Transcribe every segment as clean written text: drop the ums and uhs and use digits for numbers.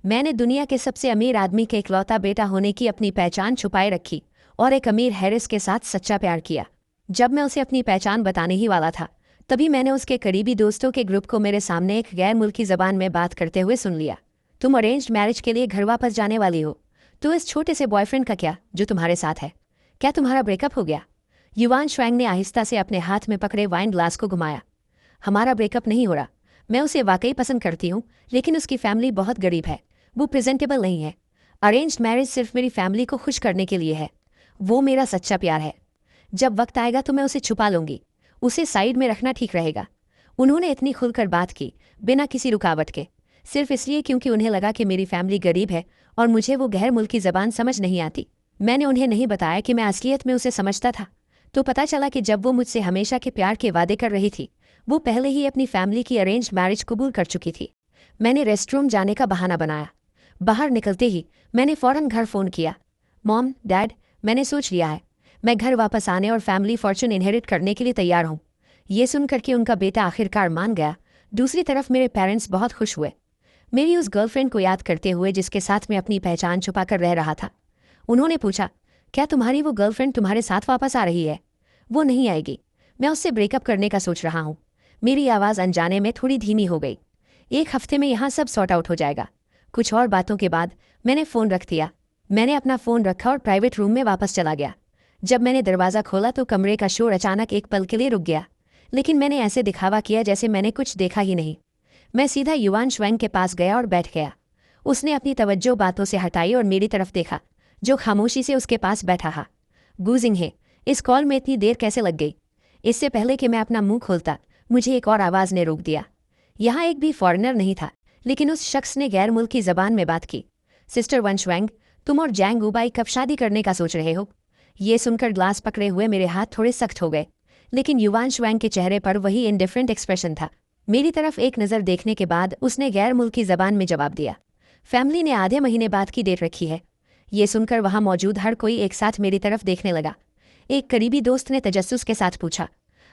मैंने दुनिया के सबसे अमीर आदमी के इकलौता बेटा होने की अपनी पहचान छुपाए रखी और एक अमीर हैरिस के साथ सच्चा प्यार किया। जब मैं उसे अपनी पहचान बताने ही वाला था, तभी मैंने उसके करीबी दोस्तों के ग्रुप को मेरे सामने एक गैर मुल्की जबान में बात करते हुए सुन लिया। तुम अरेंज्ड मैरिज के लिए घर वापस जाने वाली हो, तो इस छोटे से बॉयफ्रेंड का क्या जो तुम्हारे साथ है? क्या तुम्हारा ब्रेकअप हो गया? युवान श्वैंग ने आहिस्ता से अपने हाथ में पकड़े वाइन ग्लास को घुमाया। हमारा ब्रेकअप नहीं हो रहा। मैं उसे वाकई पसंद करती हूँ, लेकिन उसकी फैमिली बहुत गरीब है। वो प्रेजेंटेबल नहीं है। अरेंज्ड मैरिज सिर्फ मेरी फैमिली को खुश करने के लिए है। वो मेरा सच्चा प्यार है। जब वक्त आएगा तो मैं उसे छुपा लूंगी। उसे साइड में रखना ठीक रहेगा। उन्होंने इतनी खुलकर बात की, बिना किसी रुकावट के, सिर्फ इसलिए क्योंकि उन्हें लगा कि मेरी फैमिली गरीब है और मुझे वो गैर मुल्की ज़बान समझ नहीं आती। मैंने उन्हें नहीं बताया कि मैं असलियत में उसे समझता था। तो पता चला कि जब वो मुझसे हमेशा के प्यार के वादे कर रही थी, वो पहले ही अपनी फैमिली की अरेंज्ड मैरिज कबूल कर चुकी थी। मैंने रेस्टरूम जाने का बहाना बनाया। बाहर निकलते ही मैंने फ़ौरन घर फ़ोन किया। मॉम, डैड, मैंने सोच लिया है। मैं घर वापस आने और फैमिली फॉर्चून इनहेरिट करने के लिए तैयार हूँ। ये सुनकर कि उनका बेटा आखिरकार मान गया, दूसरी तरफ मेरे पेरेंट्स बहुत खुश हुए। मेरी उस गर्लफ्रेंड को याद करते हुए जिसके साथ मैं अपनी पहचान छुपा कर रह रहा था। उन्होंने पूछा, क्या तुम्हारी वो गर्लफ्रेंड तुम्हारे साथ वापस आ रही है? वो नहीं आएगी। मैं उससे ब्रेकअप करने का सोच रहा हूँ। मेरी आवाज़ अनजाने में थोड़ी धीमी हो गई। 1 हफ्ते में यहाँ सब सॉर्ट आउट हो जाएगा। कुछ और बातों के बाद मैंने फ़ोन रख दिया। मैंने अपना फ़ोन रखा और प्राइवेट रूम में वापस चला गया। जब मैंने दरवाज़ा खोला तो कमरे का शोर अचानक एक पल के लिए रुक गया, लेकिन मैंने ऐसे दिखावा किया जैसे मैंने कुछ देखा ही नहीं। मैं सीधा युवान श्वैंग के पास गया और बैठ गया। उसने अपनी तवज्जो बातों से हटाई और मेरी तरफ देखा, जो खामोशी से उसके पास बैठा था। गूजिंग है, इस कॉल में इतनी देर कैसे लग गई? इससे पहले कि मैं अपना मुंह खोलता, मुझे एक और आवाज़ ने रोक दिया। यहाँ एक भी फॉरेनर नहीं था, लेकिन उस शख्स ने गैर मुल्की ज़बान में बात की। सिस्टर वन श्वैंग, तुम और जैंग वुबाई कब शादी करने का सोच रहे हो? ये सुनकर ग्लास पकड़े हुए मेरे हाथ थोड़े सख्त हो गए, लेकिन युवान श्वैंग के चेहरे पर वही इंडिफरेंट एक्सप्रेशन था। मेरी तरफ एक नज़र देखने के बाद उसने गैर मुल्की ज़बान में जवाब दिया, फैमिली ने आधे महीने बाद की डेट रखी है। ये सुनकर वहाँ मौजूद हर कोई एक साथ मेरी तरफ देखने लगा। एक करीबी दोस्त ने तजस्सुस के साथ पूछा,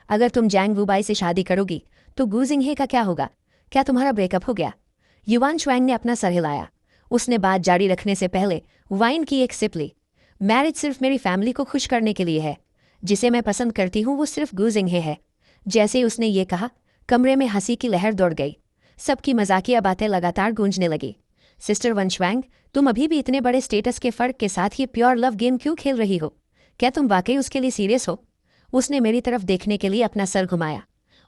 अगर तुम जैंग वुबाई से शादी करोगी तो गूजिंग का क्या होगा? क्या तुम्हारा ब्रेकअप हो गया? युवान श्वैंग ने अपना सर हिलाया। उसने बात जारी रखने से पहले वाइन की एक सिप ली। मैरिज सिर्फ मेरी फैमिली को खुश करने के लिए है। जिसे मैं पसंद करती हूँ वो सिर्फ गूजिंग है। जैसे ही उसने ये कहा, कमरे में हंसी की लहर दौड़ गई। सबकी मजाकिया बातें लगातार गूंजने लगी। सिस्टर वन श्वैंग, तुम अभी भी इतने बड़े स्टेटस के फ़र्क के साथ ये प्योर लव गेम क्यों खेल रही हो? क्या तुम वाकई उसके लिए सीरियस हो? उसने मेरी तरफ देखने के लिए अपना सर घुमाया।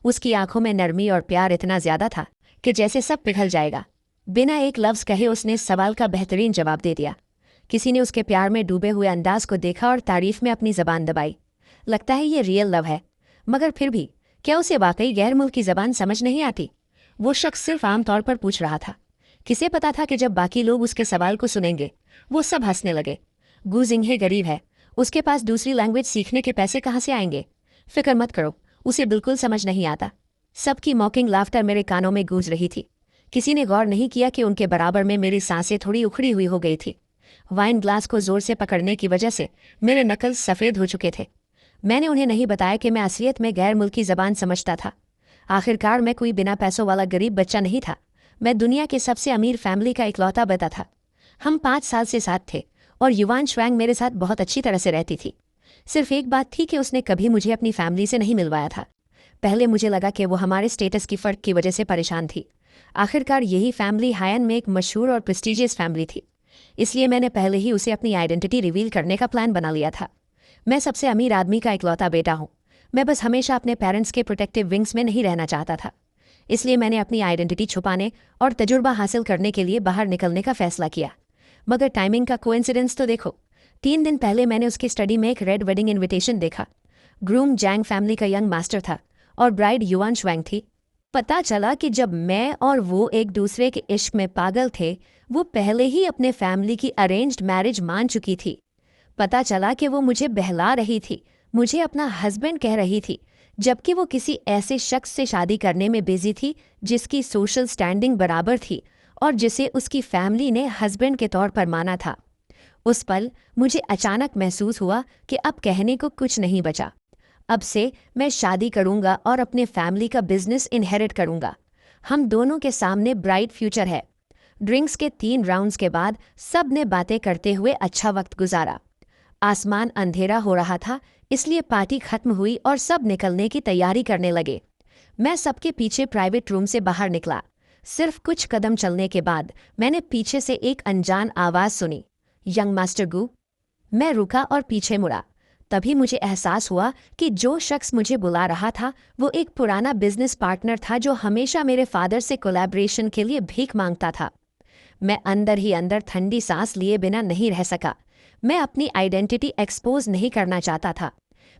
उसकी आंखों में नरमी और प्यार इतना ज्यादा था कि जैसे सब पिघल जाएगा। बिना एक लफ्ज़ कहे उसने इस सवाल का बेहतरीन जवाब दे दिया। किसी ने उसके प्यार में डूबे हुए अंदाज को देखा और तारीफ में अपनी ज़बान दबाई। लगता है ये रियल लव है। मगर फिर भी क्या उसे वाकई गैर मुल्की ज़बान समझ नहीं आती? वो शख्स सिर्फ आम तौर पर पूछ रहा था। किसे पता था कि जब बाकी लोग उसके सवाल को सुनेंगे, वो सब हंसने लगे। गूजिंग गरीब है, उसके पास दूसरी लैंग्वेज सीखने के पैसे कहाँ से आएंगे? फिक्र मत करो, उसे बिल्कुल समझ नहीं आता। सबकी मॉकिंग लाफ्टर मेरे कानों में गूंज रही थी। किसी ने गौर नहीं किया कि उनके बराबर में मेरी सांसें थोड़ी उखड़ी हुई हो गई थी। वाइन ग्लास को जोर से पकड़ने की वजह से मेरे नकल सफ़ेद हो चुके थे। मैंने उन्हें नहीं बताया कि मैं असलियत में गैर मुल्की ज़बान समझता था। आखिरकार मैं कोई बिना पैसों वाला गरीब बच्चा नहीं था। मैं दुनिया के सबसे अमीर फैमिली का इकलौता बेटा था। हम 5 साल से साथ थे और युवान श्वैंग मेरे साथ बहुत अच्छी तरह से रहती थी। सिर्फ एक बात थी कि उसने कभी मुझे अपनी फैमिली से नहीं मिलवाया था। पहले मुझे लगा कि वो हमारे स्टेटस की फ़र्क की वजह से परेशान थी। आखिरकार यही फैमिली हायन में एक मशहूर और प्रेस्टीजियस फैमिली थी। इसलिए मैंने पहले ही उसे अपनी आइडेंटिटी रिवील करने का प्लान बना लिया था। मैं सबसे अमीर आदमी का इकलौता बेटा हूँ। मैं बस हमेशा अपने पेरेंट्स के प्रोटेक्टिव विंग्स में नहीं रहना चाहता था। इसलिए मैंने अपनी आइडेंटिटी छुपाने और तजुर्बा हासिल करने के लिए बाहर निकलने का फैसला किया। मगर टाइमिंग का कोइंसिडेंस तो देखो। 3 दिन पहले मैंने उसकी स्टडी में एक रेड वेडिंग इन्विटेशन देखा। ग्रूम जैंग फैमिली का यंग मास्टर था और ब्राइड युवान श्वैंग थी। पता चला कि जब मैं और वो एक दूसरे के इश्क में पागल थे, वो पहले ही अपने फैमिली की अरेंज्ड मैरिज मान चुकी थी। पता चला कि वो मुझे बहला रही थी, मुझे अपना हस्बैंड कह रही थी, जबकि वो किसी ऐसे शख्स से शादी करने में बिजी थी जिसकी सोशल स्टैंडिंग बराबर थी और जिसे उसकी फैमिली ने हस्बैंड के तौर पर माना था। उस पल मुझे अचानक महसूस हुआ कि अब कहने को कुछ नहीं बचा। अब से मैं शादी करूंगा और अपने फैमिली का बिजनेस इनहेरिट करूंगा। हम दोनों के सामने ब्राइट फ्यूचर है। ड्रिंक्स के 3 राउंड्स के बाद सब ने बातें करते हुए अच्छा वक्त गुजारा। आसमान अंधेरा हो रहा था, इसलिए पार्टी खत्म हुई और सब निकलने की तैयारी करने लगे। मैं सबके पीछे प्राइवेट रूम से बाहर निकला। सिर्फ कुछ कदम चलने के बाद मैंने पीछे से एक अनजान आवाज़ सुनी, यंग मास्टर गू। मैं रुका और पीछे मुड़ा। तभी मुझे एहसास हुआ कि जो शख्स मुझे बुला रहा था वो एक पुराना बिजनेस पार्टनर था जो हमेशा मेरे फादर से कोलैबोरेशन के लिए भीख मांगता था। मैं अंदर ही अंदर ठंडी सांस लिए बिना नहीं रह सका। मैं अपनी आइडेंटिटी एक्सपोज नहीं करना चाहता था।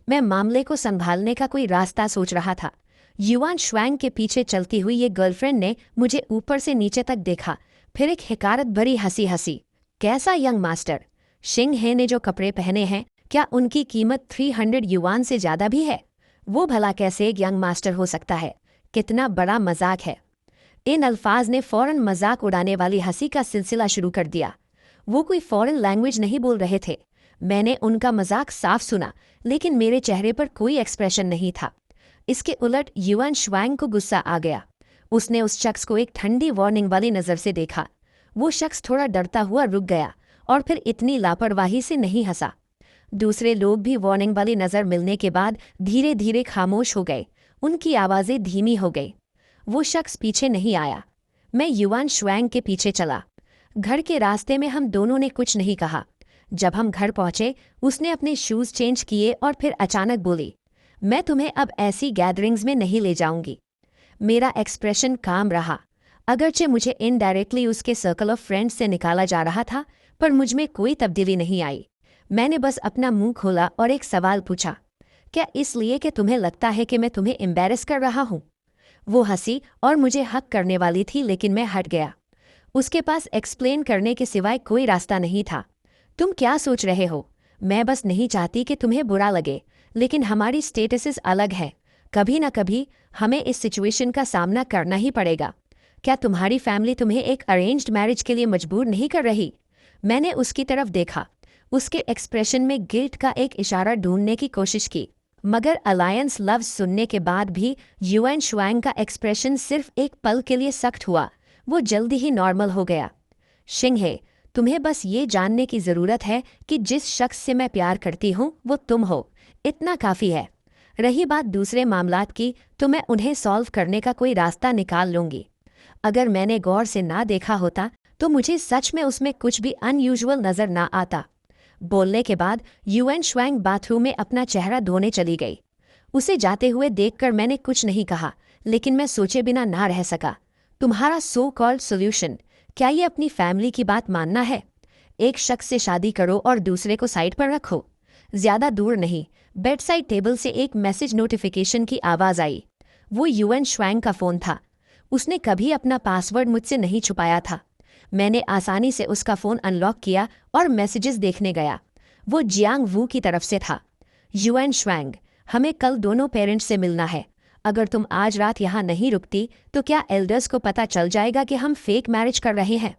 मैं मामले को संभालने का कोई रास्ता सोच रहा था। युआन श्वैंग के पीछे चलती हुई ये गर्लफ्रेंड ने मुझे ऊपर से नीचे तक देखा, फिर एक हिकारत भरी हंसी हंसी। कैसा यंग मास्टर? शिंग हे ने जो कपड़े पहने हैं, क्या उनकी कीमत 300 युआन से ज़्यादा भी है? वो भला कैसे एक यंग मास्टर हो सकता है? कितना बड़ा मजाक है। इन अल्फाज ने फ़ौरन मजाक उड़ाने वाली हंसी का सिलसिला शुरू कर दिया। वो कोई फॉरेन लैंग्वेज नहीं बोल रहे थे। मैंने उनका मजाक साफ सुना, लेकिन मेरे चेहरे पर कोई एक्सप्रेशन नहीं था। इसके उलट युआन श्वैंग को गुस्सा आ गया। उसने उस शख्स को एक ठंडी वार्निंग वाली नज़र से देखा। वो शख्स थोड़ा डरता हुआ रुक गया और फिर इतनी लापरवाही से नहीं हंसा। दूसरे लोग भी वार्निंग वाली नज़र मिलने के बाद धीरे धीरे खामोश हो गए। उनकी आवाज़ें धीमी हो गई। वो शख्स पीछे नहीं आया। मैं युआन श्वैंग के पीछे चला। घर के रास्ते में हम दोनों ने कुछ नहीं कहा। जब हम घर पहुंचे, उसने अपने शूज़ चेंज किए और फिर अचानक बोली, मैं तुम्हें अब ऐसी गैदरिंग्स में नहीं ले जाऊंगी। मेरा एक्सप्रेशन काम रहा। अगरचे मुझे इनडायरेक्टली उसके सर्कल ऑफ फ्रेंड्स से निकाला जा रहा था, पर मुझमें कोई तब्दीली नहीं आई। मैंने बस अपना मुंह खोला और एक सवाल पूछा, क्या इसलिए कि तुम्हें लगता है कि मैं तुम्हें एम्बैरस कर रहा हूँ? वो हंसी और मुझे हक करने वाली थी, लेकिन मैं हट गया। उसके पास एक्सप्लेन करने के सिवाय कोई रास्ता नहीं था। तुम क्या सोच रहे हो? मैं बस नहीं चाहती कि तुम्हें बुरा लगे, लेकिन हमारी स्टेटसेस अलग हैं। कभी ना कभी हमें इस सिचुएशन का सामना करना ही पड़ेगा। क्या तुम्हारी फैमिली तुम्हें एक अरेंज्ड मैरिज के लिए मजबूर नहीं कर रही? मैंने उसकी तरफ देखा। उसके एक्सप्रेशन में गिल्ट का एक इशारा ढूंढने की कोशिश की, मगर अलायंस लव्स सुनने के बाद भी युआन श्वैंग का एक्सप्रेशन सिर्फ एक पल के लिए सख्त हुआ। वो जल्दी ही नॉर्मल हो गया। शिंग हे, तुम्हें बस ये जानने की ज़रूरत है कि जिस शख्स से मैं प्यार करती हूँ वो तुम हो। इतना काफ़ी है। रही बात दूसरे मामलात की, तो मैं उन्हें सॉल्व करने का कोई रास्ता निकाल लूँगी। अगर मैंने गौर से ना देखा होता तो मुझे सच में उसमें कुछ भी अनयूजुअल नज़र ना आता। बोलने के बाद युआन श्वैंग बाथरूम में अपना चेहरा धोने चली गई। उसे जाते हुए देखकर मैंने कुछ नहीं कहा, लेकिन मैं सोचे बिना ना रह सका। तुम्हारा सो कॉल्ड सोल्यूशन, क्या ये अपनी फैमिली की बात मानना है? एक शख्स से शादी करो और दूसरे को साइड पर रखो। ज़्यादा दूर नहीं, बेड साइड टेबल से एक मैसेज नोटिफिकेशन की आवाज़ आई। वो युआन श्वैंग का फ़ोन था। उसने कभी अपना पासवर्ड मुझसे नहीं छुपाया था। मैंने आसानी से उसका फ़ोन अनलॉक किया और मैसेजेस देखने गया। वो जियांग वू की तरफ से था। युआन श्वैंग, हमें कल दोनों पेरेंट्स से मिलना है। अगर तुम आज रात यहाँ नहीं रुकती तो क्या एल्डर्स को पता चल जाएगा कि हम फेक मैरिज कर रहे हैं?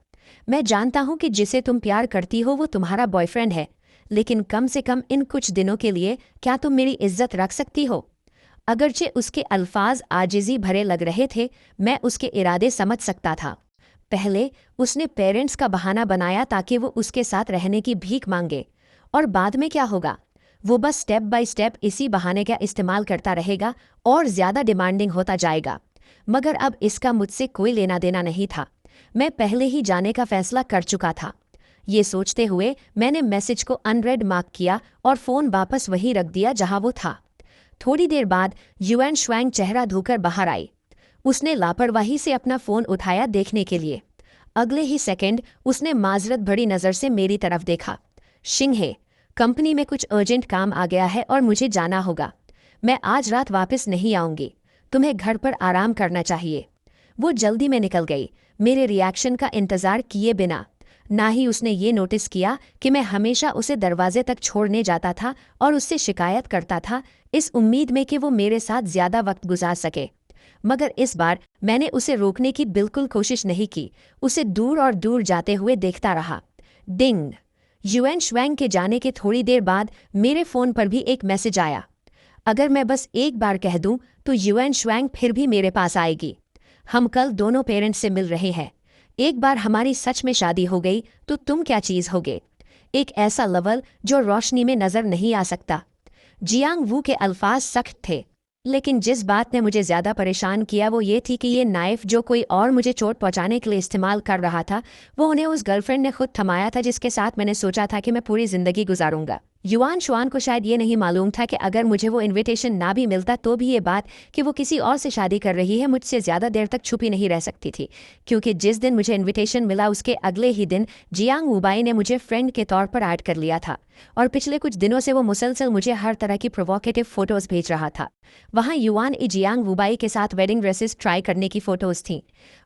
मैं जानता हूँ कि जिसे तुम प्यार करती हो वो तुम्हारा बॉयफ्रेंड है, लेकिन कम से कम इन कुछ दिनों के लिए क्या तुम मेरी इज्जत रख सकती हो? अगरचे उसके अल्फाज आजिज़ी भरे लग रहे थे, मैं उसके इरादे समझ सकता था। पहले उसने पेरेंट्स का बहाना बनाया ताकि वो उसके साथ रहने की भीख मांगे, और बाद में क्या होगा? वो बस स्टेप बाय स्टेप इसी बहाने का इस्तेमाल करता रहेगा और ज़्यादा डिमांडिंग होता जाएगा। मगर अब इसका मुझसे कोई लेना देना नहीं था। मैं पहले ही जाने का फैसला कर चुका था। ये सोचते हुए मैंने मैसेज को अनरेड मार्क किया और फ़ोन वापस वहीं रख दिया जहां वो था। थोड़ी देर बाद युआन श्वैंग चेहरा धोकर बाहर आई। उसने लापरवाही से अपना फ़ोन उठाया देखने के लिए। अगले ही सेकंड उसने माजरत भरी नज़र से मेरी तरफ देखा। शिंग हे, कंपनी में कुछ अर्जेंट काम आ गया है और मुझे जाना होगा। मैं आज रात वापस नहीं आऊँगी। तुम्हें घर पर आराम करना चाहिए। वो जल्दी में निकल गई, मेरे रिएक्शन का इंतज़ार किए बिना। ना ही उसने ये नोटिस किया कि मैं हमेशा उसे दरवाजे तक छोड़ने जाता था और उससे शिकायत करता था, इस उम्मीद में कि वो मेरे साथ ज़्यादा वक्त गुजार सके। मगर इस बार मैंने उसे रोकने की बिल्कुल कोशिश नहीं की। उसे दूर और दूर जाते हुए देखता रहा। डिंग। युआन श्वैंग के जाने के थोड़ी देर बाद मेरे फ़ोन पर भी एक मैसेज आया। अगर मैं बस एक बार कह दूं तो युआन श्वैंग फिर भी मेरे पास आएगी। हम कल दोनों पेरेंट्स से मिल रहे हैं। एक बार हमारी सच में शादी हो गई तो तुम क्या चीज होगे? एक ऐसा लवल जो रोशनी में नजर नहीं आ सकता। जियांग वू के अल्फाज सख्त थे, लेकिन जिस बात ने मुझे ज्यादा परेशान किया वो ये थी कि ये नाइफ जो कोई और मुझे चोट पहुंचाने के लिए इस्तेमाल कर रहा था, वो उन्हें उस गर्लफ्रेंड ने खुद थमाया था जिसके साथ मैंने सोचा था कि मैं पूरी जिंदगी गुजारूंगा। युआन शुआन को शायद ये नहीं मालूम था कि अगर मुझे वो इनविटेशन ना भी मिलता तो भी ये बात कि वो किसी और से शादी कर रही है मुझसे ज्यादा देर तक छुपी नहीं रह सकती थी, क्योंकि जिस दिन मुझे इनविटेशन मिला उसके अगले ही दिन जियांग वुबाई ने मुझे फ्रेंड के तौर पर ऐड कर लिया था और पिछले कुछ दिनों से वो मुसलसल मुझे हर तरह की प्रोवोकेटिव फोटोज भेज रहा था। वहाँ युआन ई जियांग वुबाई के साथ वेडिंग ड्रेसेस ट्राई करने की फोटोज थीं,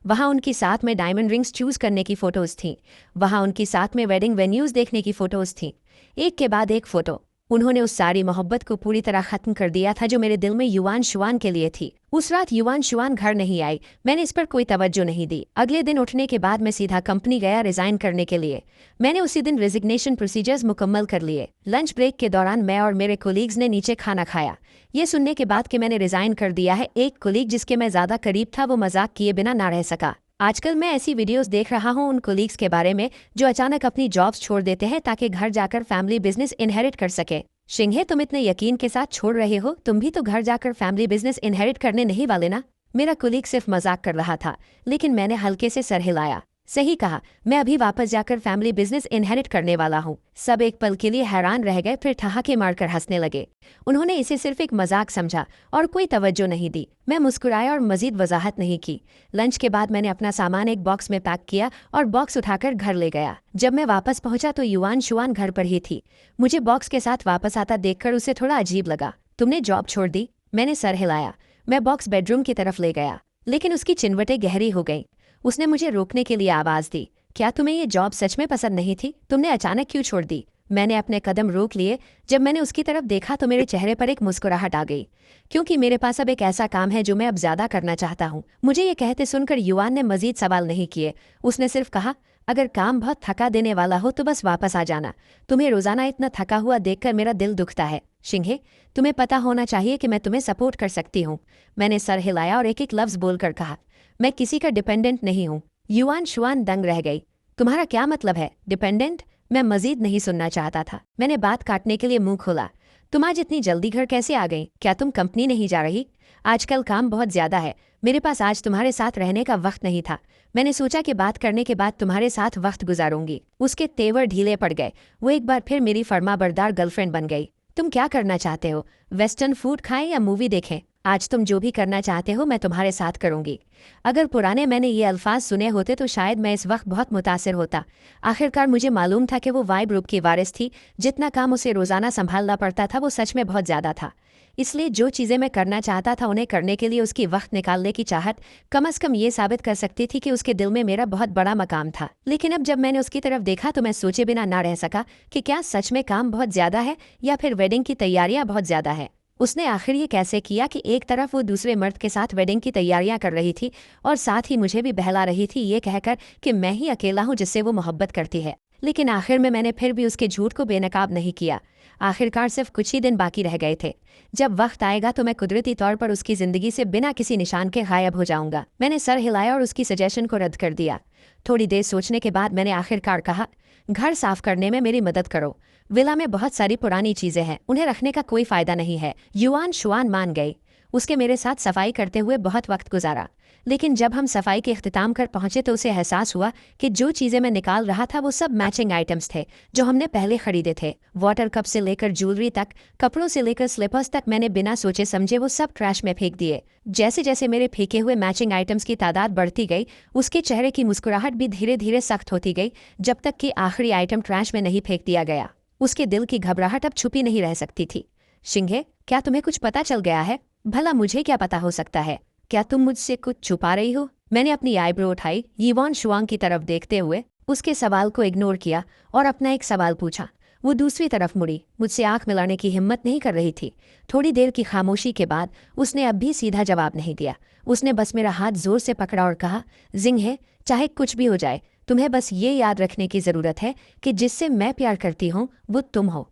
वहाँ उनकी साथ में डायमंड रिंग्स चूज करने की फोटोज थीं, वहाँ उनकी साथ में वेडिंग वेन्यूज देखने की फोटोज थीं। एक के बाद एक फोटो। उन्होंने उस सारी मोहब्बत को पूरी तरह खत्म कर दिया था जो मेरे दिल में युआन शुआन के लिए थी। उस रात युआन शुआन घर नहीं आई, मैंने इस पर कोई तवज्जो नहीं दी। अगले दिन उठने के बाद मैं सीधा कंपनी गया रिजाइन करने के लिए। मैंने उसी दिन रेजिग्नेशन प्रोसीजर्स मुकम्मल कर लिए। लंच ब्रेक के दौरान मैं और मेरे कोलीग्स ने नीचे खाना खाया। ये सुनने के बाद कि मैंने रिजाइन कर दिया है, एक कोलीग जिसके मैं ज्यादा करीब था वो मजाक किए बिना ना रह सका। आजकल मैं ऐसी वीडियोस देख रहा हूँ उन कोलीग्स के बारे में जो अचानक अपनी जॉब्स छोड़ देते हैं ताकि घर जाकर फैमिली बिजनेस इनहेरिट कर सके। शिंगे, तुम इतने यकीन के साथ छोड़ रहे हो, तुम भी तो घर जाकर फैमिली बिजनेस इनहेरिट करने नहीं वाले ना? मेरा कोलीग सिर्फ मजाक कर रहा था, लेकिन मैंने हल्के से सर हिलाया। सही कहा, मैं अभी वापस जाकर फैमिली बिजनेस इनहेरिट करने वाला हूँ। सब एक पल के लिए हैरान रह गए, फिर ठहाके मारकर हंसने लगे। उन्होंने इसे सिर्फ एक मजाक समझा और कोई तवज्जो नहीं दी। मैं मुस्कुराया और मजीद वजाहत नहीं की। लंच के बाद मैंने अपना सामान एक बॉक्स में पैक किया और बॉक्स उठाकर घर ले गया। जब मैं वापस पहुंचा तो युआन शुआन घर पर ही थी। मुझे बॉक्स के साथ वापस आता देखकर उसे थोड़ा अजीब लगा। तुमने जॉब छोड़ दी? मैंने सर हिलाया। मैं बॉक्स बेडरूम की तरफ ले गया, लेकिन उसकी चिनवटें गहरी हो गईं। उसने मुझे रोकने के लिए आवाज दी। क्या तुम्हें ये जॉब सच में पसंद नहीं थी? तुमने अचानक क्यों छोड़ दी? मैंने अपने कदम रोक लिए। जब मैंने उसकी तरफ देखा तो मेरे चेहरे पर एक मुस्कुराहट आ गई, क्योंकि मेरे पास अब एक ऐसा काम है जो मैं अब ज्यादा करना चाहता हूँ। मुझे ये कहते सुनकर युआन ने मजीद सवाल नहीं किए। उसने सिर्फ कहा, अगर काम बहुत थका देने वाला हो तो बस वापस आ जाना। तुम्हें रोजाना इतना थका हुआ देखकर मेरा दिल दुखता है। शिंगे, तुम्हें पता होना चाहिए कि मैं तुम्हें सपोर्ट कर सकती हूँ। मैंने सर हिलाया और एक एक लफ्ज बोलकर कहा, मैं किसी का डिपेंडेंट नहीं हूँ। युआन शुआन दंग रह गई। तुम्हारा क्या मतलब है डिपेंडेंट? मैं मजीद नहीं सुनना चाहता था। मैंने बात काटने के लिए मुंह खोला। तुम आज इतनी जल्दी घर कैसे आ गई? क्या तुम कंपनी नहीं जा रही? आजकल काम बहुत ज्यादा है, मेरे पास आज तुम्हारे साथ रहने का वक्त नहीं था। मैंने सोचा कि बात करने के बाद तुम्हारे साथ वक्त गुजारूंगी। उसके तेवर ढीले पड़ गए। वो एक बार फिर मेरी फर्माबरदार गर्लफ्रेंड बन गई। तुम क्या करना चाहते हो? वेस्टर्न फूड खाएं या मूवी देखें? आज तुम जो भी करना चाहते हो मैं तुम्हारे साथ करूंगी। अगर पुराने मैंने ये अल्फाज सुने होते तो शायद मैं इस वक्त बहुत मुतासिर होता। आखिरकार मुझे मालूम था कि वो वाइब ग्रुप की वारिस थी। जितना काम उसे रोजाना संभालना पड़ता था वो सच में बहुत ज्यादा था। इसलिए जो चीज़ें मैं करना चाहता था उन्हें करने के लिए उसकी वक्त निकालने की चाहत कम अज कम ये साबित कर सकती थी कि उसके दिल में मेरा बहुत बड़ा मकाम था। लेकिन अब जब मैंने उसकी तरफ देखा तो मैं सोचे बिना ना रह सका कि क्या सच में काम बहुत ज्यादा है या फिर वेडिंग की तैयारियां बहुत ज्यादा है। उसने आखिर ये कैसे किया कि एक तरफ वो दूसरे मर्द के साथ वेडिंग की तैयारियां कर रही थी और साथ ही मुझे भी बहला रही थी ये कहकर कि मैं ही अकेला हूँ जिससे वो मोहब्बत करती है। लेकिन आखिर में मैंने फिर भी उसके झूठ को बेनकाब नहीं किया। आखिरकार सिर्फ कुछ ही दिन बाकी रह गए थे। जब वक्त आएगा तो मैं कुदरती तौर पर उसकी जिंदगी से बिना किसी निशान के गायब हो जाऊंगा। मैंने सर हिलाया और उसकी सजेशन को रद्द कर दिया। थोड़ी देर सोचने के बाद मैंने आखिरकार कहा, घर साफ करने में मेरी मदद करो। विला में बहुत सारी पुरानी चीजें हैं, उन्हें रखने का कोई फायदा नहीं है। युआन शुआन मान गई। उसके मेरे साथ सफाई करते हुए बहुत वक्त गुजारा। लेकिन जब हम सफाई के इख्तिताम कर पहुंचे तो उसे एहसास हुआ कि जो चीज़ें मैं निकाल रहा था वो सब मैचिंग आइटम्स थे जो हमने पहले खरीदे थे। वाटर कप से लेकर ज्वेलरी तक, कपड़ों से लेकर स्लीपर्स तक मैंने बिना सोचे समझे वो सब ट्रैश में फेंक दिए। जैसे जैसे मेरे फेंके हुए मैचिंग आइटम्स की तादाद बढ़ती गई उसके चेहरे की मुस्कुराहट भी धीरे धीरे सख्त होती गई, जब तक कि आखिरी आइटम ट्रैश में नहीं फेंक दिया गया। उसके दिल की घबराहट अब छुपी नहीं रह सकती थी। शिंगे, क्या तुम्हें कुछ पता चल गया है? भला मुझे क्या पता हो सकता है? क्या तुम मुझसे कुछ छुपा रही हो? मैंने अपनी आईब्रो उठाई, युआन शुआन की तरफ देखते हुए उसके सवाल को इग्नोर किया और अपना एक सवाल पूछा। वो दूसरी तरफ मुड़ी, मुझसे आंख मिलाने की हिम्मत नहीं कर रही थी। थोड़ी देर की खामोशी के बाद उसने अब भी सीधा जवाब नहीं दिया। उसने बस मेरा हाथ जोर से पकड़ा और कहा, जिंगे, चाहे कुछ भी हो जाए तुम्हें बस ये याद रखने की जरूरत है कि जिससे मैं प्यार करती हूँ वो तुम हो।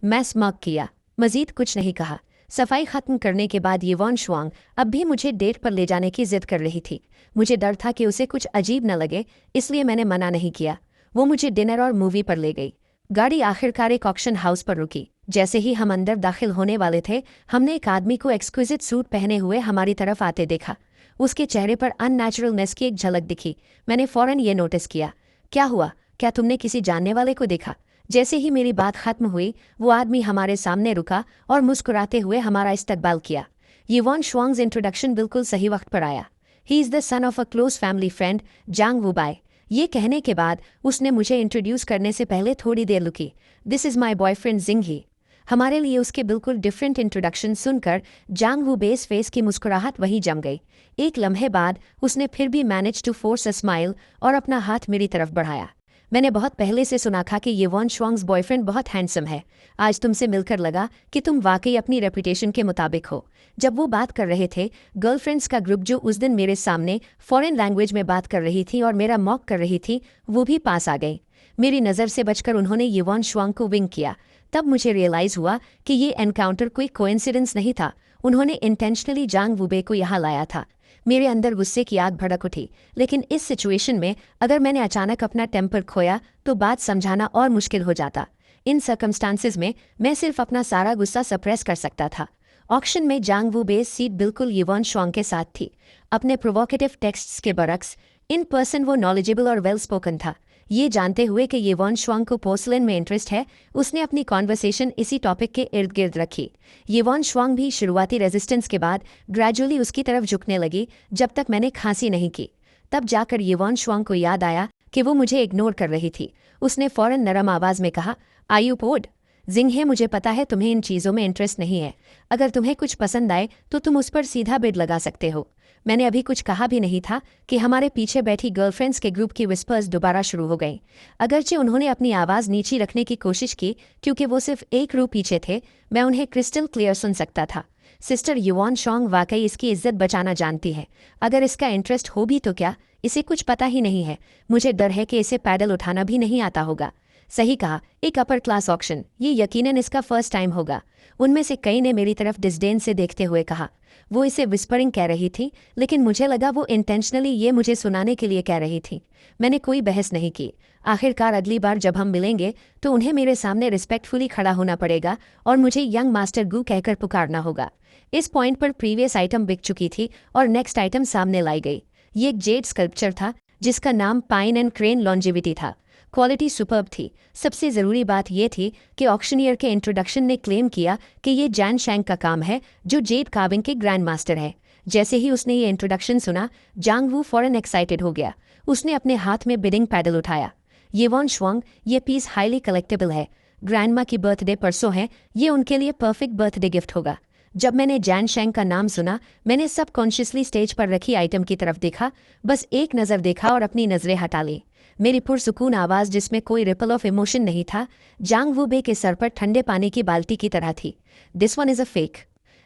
मैं स्मग किया, मजीद कुछ नहीं कहा, सफाई खत्म करने के बाद येवॉन शुआंग अब भी मुझे डेट पर ले जाने की जिद कर रही थी। मुझे डर था कि उसे कुछ अजीब न लगे, इसलिए मैंने मना नहीं किया। वो मुझे डिनर और मूवी पर ले गई। गाड़ी आखिरकार एक ऑक्शन हाउस पर रुकी। जैसे ही हम अंदर दाखिल होने वाले थे, हमने एक आदमी को एक्सक्विजिट सूट पहने हुए हमारी तरफ आते देखा। उसके चेहरे पर अननेचुरलनेस की एक झलक दिखी। मैंने फौरन ये नोटिस किया। क्या हुआ? क्या तुमने किसी जानने वाले को देखा? जैसे ही मेरी बात खत्म हुई, वो आदमी हमारे सामने रुका और मुस्कुराते हुए हमारा इस्तकबाल किया। येवॉन शुआंग्स इंट्रोडक्शन बिल्कुल सही वक्त पर आया। He is the son of a close family friend, Zhang Wubai. ये कहने के बाद उसने मुझे इंट्रोड्यूस करने से पहले थोड़ी देर रुकी। This is my boyfriend Jingi. हमारे लिए उसके बिल्कुल डिफरेंट इंट्रोडक्शन सुनकर जांग वू बेस फेस की मुस्कुराहट वहीं जम गई। एक लम्हे बाद उसने फिर भी manage to force a smile और अपना हाथ मेरी तरफ बढ़ाया। मैंने बहुत पहले से सुना था कि येवॉन शुआंग्स बॉयफ्रेंड बहुत हैंडसम है। आज तुमसे मिलकर लगा कि तुम वाकई अपनी रेपुटेशन के मुताबिक हो। जब वो बात कर रहे थे, गर्लफ्रेंड्स का ग्रुप जो उस दिन मेरे सामने फॉरेन लैंग्वेज में बात कर रही थी और मेरा मॉक कर रही थी, वो भी पास आ गई। मेरी नज़र से बचकर उन्होंने येवॉन शुआंग को विंक किया। तब मुझे रियलाइज़ हुआ कि ये एनकाउंटर कोई कोइंसिडेंस नहीं था। उन्होंने इंटेंशनली जांग वुबे को यहाँ लाया था। मेरे अंदर गुस्से की आग भड़क उठी, लेकिन इस सिचुएशन में अगर मैंने अचानक अपना टेम्पर खोया तो बात समझाना और मुश्किल हो जाता। इन सर्कमस्टांसिस में मैं सिर्फ अपना सारा गुस्सा सप्रेस कर सकता था। ऑक्शन में जांग वू बेस सीट बिल्कुल येवॉन शुआंग के साथ थी। अपने प्रोवोकेटिव टेक्स्ट्स के बरक्स इन पर्सन वो नॉलेजेबल और वेल स्पोकन था। ये जानते हुए कि येवॉन शुआंग को पोर्सलिन में इंटरेस्ट है, उसने अपनी कॉन्वर्सेशन इसी टॉपिक के इर्द गिर्द रखी। येवॉन शुआंग भी शुरुआती रेजिस्टेंस के बाद ग्रेजुअली उसकी तरफ झुकने लगी, जब तक मैंने खांसी नहीं की। तब जाकर येवॉन शुआंग को याद आया कि वो मुझे इग्नोर कर रही थी। उसने फौरन नरम आवाज़ में कहा, आर यू बोर्ड? जिंघे, मुझे पता है तुम्हें इन चीज़ों में इंटरेस्ट नहीं है। अगर तुम्हें कुछ पसंद आए तो तुम उस पर सीधा बिड लगा सकते हो। मैंने अभी कुछ कहा भी नहीं था कि हमारे पीछे बैठी गर्लफ्रेंड्स के ग्रुप की विस्पर्स दोबारा शुरू हो गई। अगरचे उन्होंने अपनी आवाज़ नीची रखने की कोशिश की क्योंकि वो सिर्फ एक रू पीछे थे, मैं उन्हें क्रिस्टल क्लियर सुन सकता था। सिस्टर येवॉन शुआंग वाकई इसकी इज्जत बचाना जानती है। अगर इसका इंटरेस्ट हो भी तो क्या, इसे कुछ पता ही नहीं है। मुझे डर है कि इसे पैडल उठाना भी नहीं आता होगा। सही कहा, एक अपर क्लास ऑक्शन, ये यकीनन इसका फर्स्ट टाइम होगा। उनमें से कई ने मेरी तरफ डिस्डेन से देखते हुए कहा। वो इसे विस्परिंग कह रही थी, लेकिन मुझे लगा वो इंटेंशनली ये मुझे सुनाने के लिए कह रही थी। मैंने कोई बहस नहीं की। आखिरकार अगली बार जब हम मिलेंगे तो उन्हें मेरे सामने रिस्पेक्टफुली खड़ा होना पड़ेगा और मुझे यंग मास्टर गू कहकर पुकारना होगा। इस पॉइंट पर प्रीवियस आइटम बिक चुकी थी और नेक्स्ट आइटम सामने लाई गई। ये एक जेड स्कल्पचर था जिसका नाम पाइन एंड क्रेन लॉन्जेविटी था। क्वालिटी सुपर्ब थी। सबसे ज़रूरी बात यह थी कि ऑक्शनियर के इंट्रोडक्शन ने क्लेम किया कि ये जैन शैंग का काम है, जो जेड कार्विंग के ग्रैंड मास्टर है। जैसे ही उसने ये इंट्रोडक्शन सुना, जांग वू फौरन एक्साइटेड हो गया। उसने अपने हाथ में बिडिंग पैडल उठाया। येवॉन शुआंग, ये पीस हाईली कलेक्टेबल है। ग्रैंडमा की बर्थडे परसों है, ये उनके लिए परफेक्ट बर्थडे गिफ्ट होगा। जब मैंने जैन शैंग का नाम सुना, मैंने सबकॉन्शियसली स्टेज पर रखी आइटम की तरफ देखा। बस एक नज़र देखा और अपनी नज़रें हटा ली। मेरी पुरसुकून आवाज़, जिसमें कोई रिपल ऑफ इमोशन नहीं था, जांग वू बे के सर पर ठंडे पानी की बाल्टी की तरह थी। This one is a fake.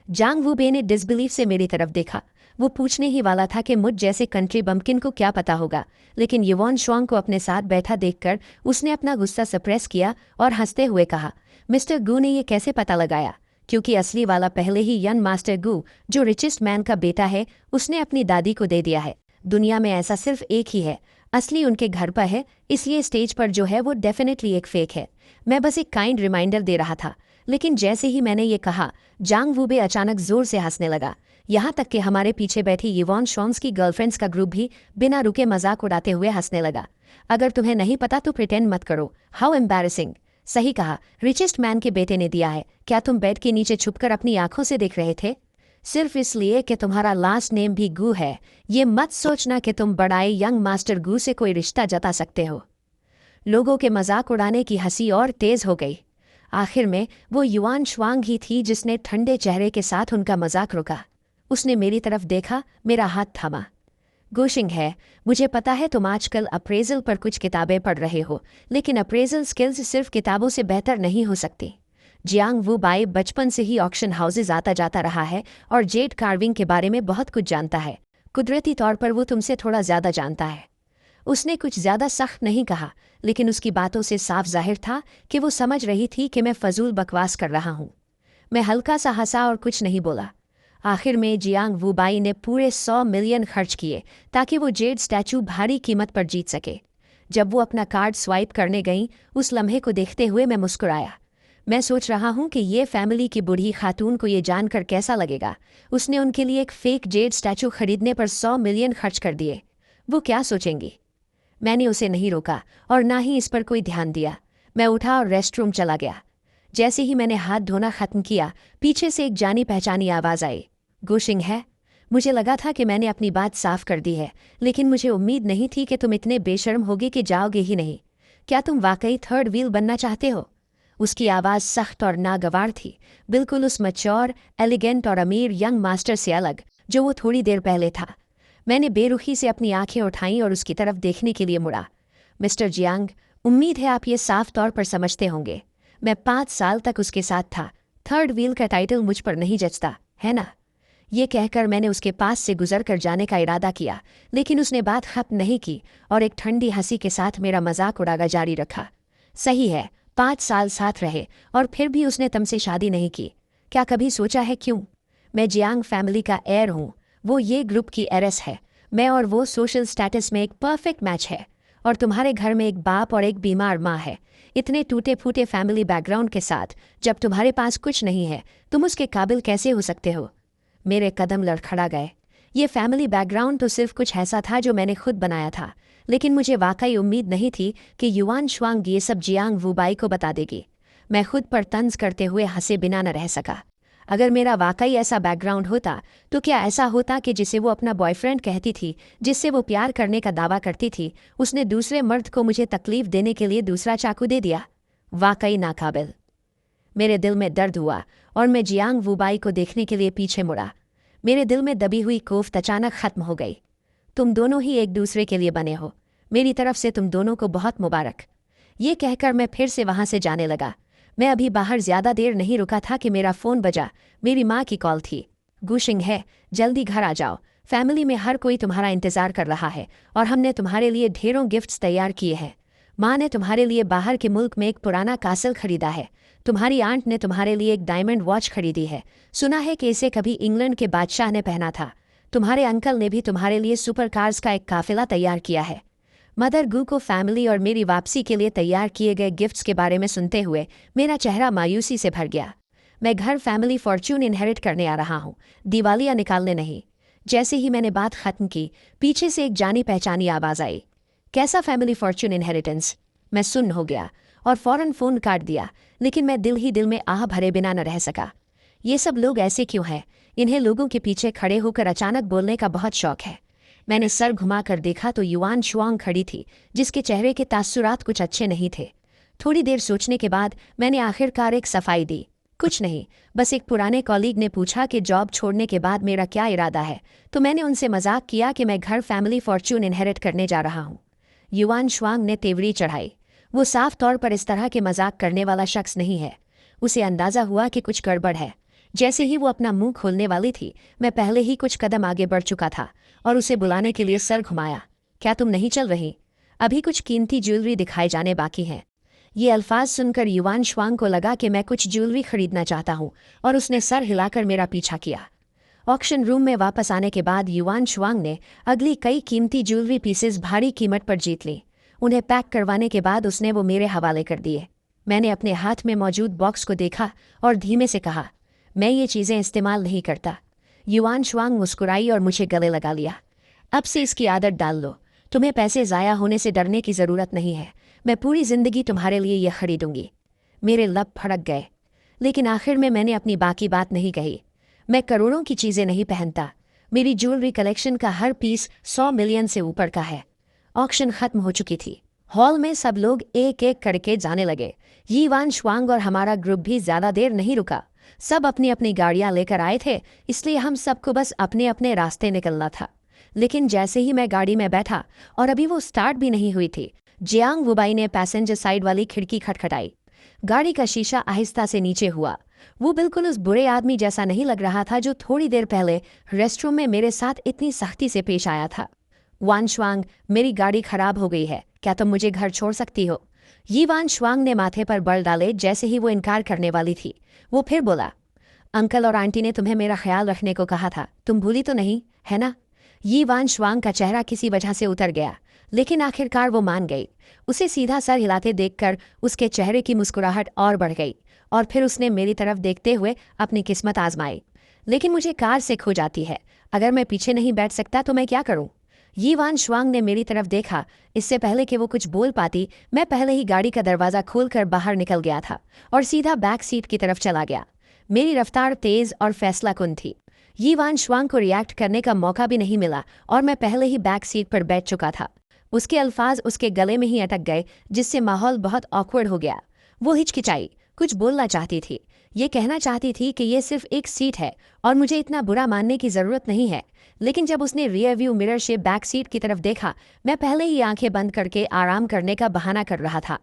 Zhang Wubai ने डिसबिलीफ से मेरी तरफ देखा। वो पूछने ही वाला था कि मुझ जैसे कंट्री बम्पकिन को क्या पता होगा, लेकिन येवॉन शुआंग को अपने साथ बैठा देखकर उसने अपना गुस्सा सप्रेस किया और हंसते हुए कहा, मिस्टर गू ने ये कैसे पता लगाया? क्योंकि असली वाला पहले ही यंग मास्टर गू, जो रिचेस्ट मैन का बेटा है, उसने अपनी दादी को दे दिया है। दुनिया में ऐसा सिर्फ एक ही है, असली उनके घर पर है, इसलिए स्टेज पर जो है वो डेफिनेटली एक फेक है। मैं बस एक काइंड रिमाइंडर दे रहा था। लेकिन जैसे ही मैंने ये कहा, जांग वू बे अचानक जोर से हंसने लगा। यहाँ तक कि हमारे पीछे बैठी येवॉन शुआंग की गर्लफ्रेंड्स का ग्रुप भी बिना रुके मजाक उड़ाते हुए हंसने लगा। अगर तुम्हें नहीं पता तो प्रिटेंड मत करो। How embarrassing. सही कहा, रिचेस्ट मैन के बेटे ने दिया है। क्या तुम बेड के नीचे छुपकर अपनी आंखों से देख रहे थे? सिर्फ इसलिए कि तुम्हारा लास्ट नेम भी गू है। ये मत सोचना कि तुम बड़ाई यंग मास्टर गू से कोई रिश्ता जता सकते हो। लोगों के मजाक उड़ाने की हंसी और तेज हो गई। आखिर में वो युआन शुआंग ही थी जिसने ठंडे चेहरे के साथ उनका मजाक रोका। उसने मेरी तरफ देखा, मेरा हाथ थामा। गोशिंग है, मुझे पता है तुम आजकल अप्रेजल पर कुछ किताबें पढ़ रहे हो, लेकिन अप्रेजल स्किल्स सिर्फ किताबों से बेहतर नहीं हो सकती। जियांग वू बाई बचपन से ही ऑक्शन हाउसेज आता जाता रहा है और जेड कार्विंग के बारे में बहुत कुछ जानता है। कुदरती तौर पर वो तुमसे थोड़ा ज़्यादा जानता है। उसने कुछ ज़्यादा सख्त नहीं कहा, लेकिन उसकी बातों से साफ जाहिर था कि वो समझ रही थी कि मैं फजूल बकवास कर रहा हूँ। मैं हल्का सा हंसा और कुछ नहीं बोला। आखिर में जियांग वुबाई ने पूरे 100 मिलियन खर्च किए ताकि वो जेड स्टैचू भारी कीमत पर जीत सके। जब वो अपना कार्ड स्वाइप करने गईं, उस लम्हे को देखते हुए मैं मुस्कुराया। मैं सोच रहा हूँ कि ये फैमिली की बूढ़ी खातून को ये जानकर कैसा लगेगा। उसने उनके लिए एक फेक जेड स्टैचू खरीदने पर 100 मिलियन खर्च कर दिए। वो क्या सोचेंगी? मैंने उसे नहीं रोका और ना ही इस पर कोई ध्यान दिया। मैं उठा और रेस्टरूम चला गया। जैसे ही मैंने हाथ धोना खत्म किया, पीछे से एक जानी पहचानी आवाज़ आई। गुशिंग है। मुझे लगा था कि मैंने अपनी बात साफ कर दी है, लेकिन मुझे उम्मीद नहीं थी कि तुम इतने बेशर्म होगे कि जाओगे ही नहीं। क्या तुम वाकई थर्ड व्हील बनना चाहते हो? उसकी आवाज़ सख्त और नागवार थी, बिल्कुल उस मैच्योर, एलिगेंट और अमीर यंग मास्टर से अलग जो वो थोड़ी देर पहले था। मैंने बेरुखी से अपनी आंखें उठाईं और उसकी तरफ देखने के लिए मुड़ा। मिस्टर जियांग, उम्मीद है आप ये साफ तौर पर समझते होंगे। मैं 5 साल तक उसके साथ था। थर्ड व्हील का टाइटल मुझ पर नहीं जचता, है ना? ये कहकर मैंने उसके पास से गुजर कर जाने का इरादा किया, लेकिन उसने बात खत्म नहीं की और एक ठंडी हंसी के साथ मेरा मजाक उड़ाना जारी रखा। सही है, 5 साल साथ रहे और फिर भी उसने तुमसे शादी नहीं की। क्या कभी सोचा है क्यों? मैं जियांग फैमिली का एयर हूँ, वो ये ग्रुप की एरेस है। मैं और वो सोशल स्टेटस में एक परफेक्ट मैच है। और तुम्हारे घर में एक बाप और एक बीमार माँ है। इतने टूटे फूटे फैमिली बैकग्राउंड के साथ जब तुम्हारे पास कुछ नहीं है, तुम उसके काबिल कैसे हो सकते हो? मेरे कदम लड़खड़ा गए। ये फैमिली बैकग्राउंड तो सिर्फ कुछ ऐसा था जो मैंने खुद बनाया था, लेकिन मुझे वाकई उम्मीद नहीं थी कि युआन शुआंग ये सब जियांग वुबाई को बता देगी। मैं खुद पर तंज करते हुए हंसे बिना न रह सका। अगर मेरा वाकई ऐसा बैकग्राउंड होता तो क्या ऐसा होता कि जिसे वो अपना बॉयफ्रेंड कहती थी, जिससे वो प्यार करने का दावा करती थी, उसने दूसरे मर्द को मुझे तकलीफ देने के लिए दूसरा चाकू दे दिया? वाकई नाकाबिल। मेरे दिल में दर्द हुआ और मैं जियांग वुबाई को देखने के लिए पीछे मुड़ा। मेरे दिल में दबी हुई कोफ्त अचानक खत्म हो गई। तुम दोनों ही एक दूसरे के लिए बने हो। मेरी तरफ से तुम दोनों को बहुत मुबारक। ये कहकर मैं फिर से वहां से जाने लगा। मैं अभी बाहर ज्यादा देर नहीं रुका था कि मेरा फ़ोन बजा। मेरी माँ की कॉल थी। गुशिंग है, जल्दी घर आ जाओ। फैमिली में हर कोई तुम्हारा इंतज़ार कर रहा है और हमने तुम्हारे लिए ढेरों गिफ्ट्स तैयार किए हैं। माँ ने तुम्हारे लिए बाहर के मुल्क में एक पुराना कासल खरीदा है। तुम्हारी आंट ने तुम्हारे लिए एक डायमंड वॉच खरीदी है। सुना है कि इसे कभी इंग्लैंड के बादशाह ने पहना था। तुम्हारे अंकल ने भी तुम्हारे लिए सुपर कार्स का एक काफिला तैयार किया है। मदर गू को फैमिली और मेरी वापसी के लिए तैयार किए गए गिफ्ट्स के बारे में सुनते हुए मेरा चेहरा मायूसी से भर गया। मैं घर फैमिली फॉर्च्यून इनहेरिट करने आ रहा हूँ, दिवालिया निकालने नहीं। जैसे ही मैंने बात खत्म की, पीछे से एक जानी पहचानी आवाज़ आई। कैसा फैमिली फॉर्च्यून इनहेरिटेंस? मैं सुन्न हो गया और फौरन फ़ोन काट दिया, लेकिन मैं दिल ही दिल में आह भरे बिना न रह सका। ये सब लोग ऐसे क्यों हैं? इन्हें लोगों के पीछे खड़े होकर अचानक बोलने का बहुत शौक है। मैंने सर घुमाकर देखा तो युआन शुआंग खड़ी थी, जिसके चेहरे के तासुरात कुछ अच्छे नहीं थे। थोड़ी देर सोचने के बाद मैंने आखिरकार एक सफाई दी। कुछ नहीं, बस एक पुराने कॉलीग ने पूछा कि जॉब छोड़ने के बाद मेरा क्या इरादा है, तो मैंने उनसे मजाक किया कि मैं घर फैमिली फॉर्च्यून इनहेरिट करने जा रहा हूँ। युआन शुआंग ने तेवरी चढ़ाई। वो साफ तौर पर इस तरह के मजाक करने वाला शख्स नहीं है। उसे अंदाजा हुआ कि कुछ गड़बड़ है। जैसे ही वो अपना मुंह खोलने वाली थी, मैं पहले ही कुछ कदम आगे बढ़ चुका था और उसे बुलाने के लिए सर घुमाया। क्या तुम नहीं चल रही? अभी कुछ कीमती ज्वेलरी दिखाए जाने बाकी हैं। ये अल्फाज सुनकर युआन शुआंग को लगा कि मैं कुछ ज्वेलरी खरीदना चाहता हूँ और उसने सर हिलाकर मेरा पीछा किया। ऑक्शन रूम में वापस आने के बाद युआन शुआंग ने अगली कई कीमती ज्वेलरी पीसेस भारी कीमत पर जीत ली। उन्हें पैक करवाने के बाद उसने वो मेरे हवाले कर दिए। मैंने अपने हाथ में मौजूद बॉक्स को देखा और धीमे से कहा, मैं ये चीज़ें इस्तेमाल नहीं करता। युआन शुआंग मुस्कुराई और मुझे गले लगा लिया। अब से इसकी आदत डाल लो। तुम्हें पैसे ज़ाया होने से डरने की ज़रूरत नहीं है। मैं पूरी ज़िंदगी तुम्हारे लिए यह खरीदूंगी। मेरे लब फड़क गए, लेकिन आखिर में मैंने अपनी बाकी बात नहीं कही। मैं करोड़ों की चीज़ें नहीं पहनता। मेरी ज्वेलरी कलेक्शन का हर पीस 100 मिलियन से ऊपर का है। ऑक्शन खत्म हो चुकी थी। हॉल में सब लोग एक एक करके जाने लगे। युआन शुआंग और हमारा ग्रुप भी ज़्यादा देर नहीं रुका। सब अपनी अपनी गाड़ियां लेकर आए थे, इसलिए हम सबको बस अपने अपने रास्ते निकलना था। लेकिन जैसे ही मैं गाड़ी में बैठा और अभी वो स्टार्ट भी नहीं हुई थी, जियांग वुबाई ने पैसेंजर साइड वाली खिड़की खटखटाई। गाड़ी का शीशा आहिस्ता से नीचे हुआ। वो बिल्कुल उस बुरे आदमी जैसा नहीं लग रहा था जो थोड़ी देर पहले रेस्टरूम में मेरे साथ इतनी सख्ती से पेश आया था। वान शुआंग, मेरी गाड़ी खराब हो गई है, क्या तुम मुझे घर छोड़ सकती हो? युआन शुआंग ने माथे पर बल डाले जैसे ही वो इनकार करने वाली थी। वो फिर बोला, अंकल और आंटी ने तुम्हें मेरा ख्याल रखने को कहा था, तुम भूली तो नहीं, है ना? यी वान श्वांग का चेहरा किसी वजह से उतर गया, लेकिन आखिरकार वो मान गई। उसे सीधा सर हिलाते देखकर उसके चेहरे की मुस्कुराहट और बढ़ गई और फिर उसने मेरी तरफ देखते हुए अपनी किस्मत आजमाई। लेकिन मुझे कार से खो जाती है, अगर मैं पीछे नहीं बैठ सकता तो मैं क्या करूं? यी वान श्वांग ने मेरी तरफ देखा। इससे पहले कि वो कुछ बोल पाती, मैं पहले ही गाड़ी का दरवाज़ा खोलकर बाहर निकल गया था और सीधा बैक सीट की तरफ चला गया। मेरी रफ्तार तेज और फैसलाकुन थी। यी वान श्वांग को रिएक्ट करने का मौका भी नहीं मिला और मैं पहले ही बैक सीट पर बैठ चुका था। उसके अल्फाज उसके गले में ही अटक गए, जिससे माहौल बहुत ऑकवर्ड हो गया। वो हिचकिचाई, कुछ बोलना चाहती थी, ये कहना चाहती थी कि ये सिर्फ एक सीट है और मुझे इतना बुरा मानने की ज़रूरत नहीं है। लेकिन जब उसने रियर व्यू मिरर से बैक सीट की तरफ देखा, मैं पहले ही आंखें बंद करके आराम करने का बहाना कर रहा था।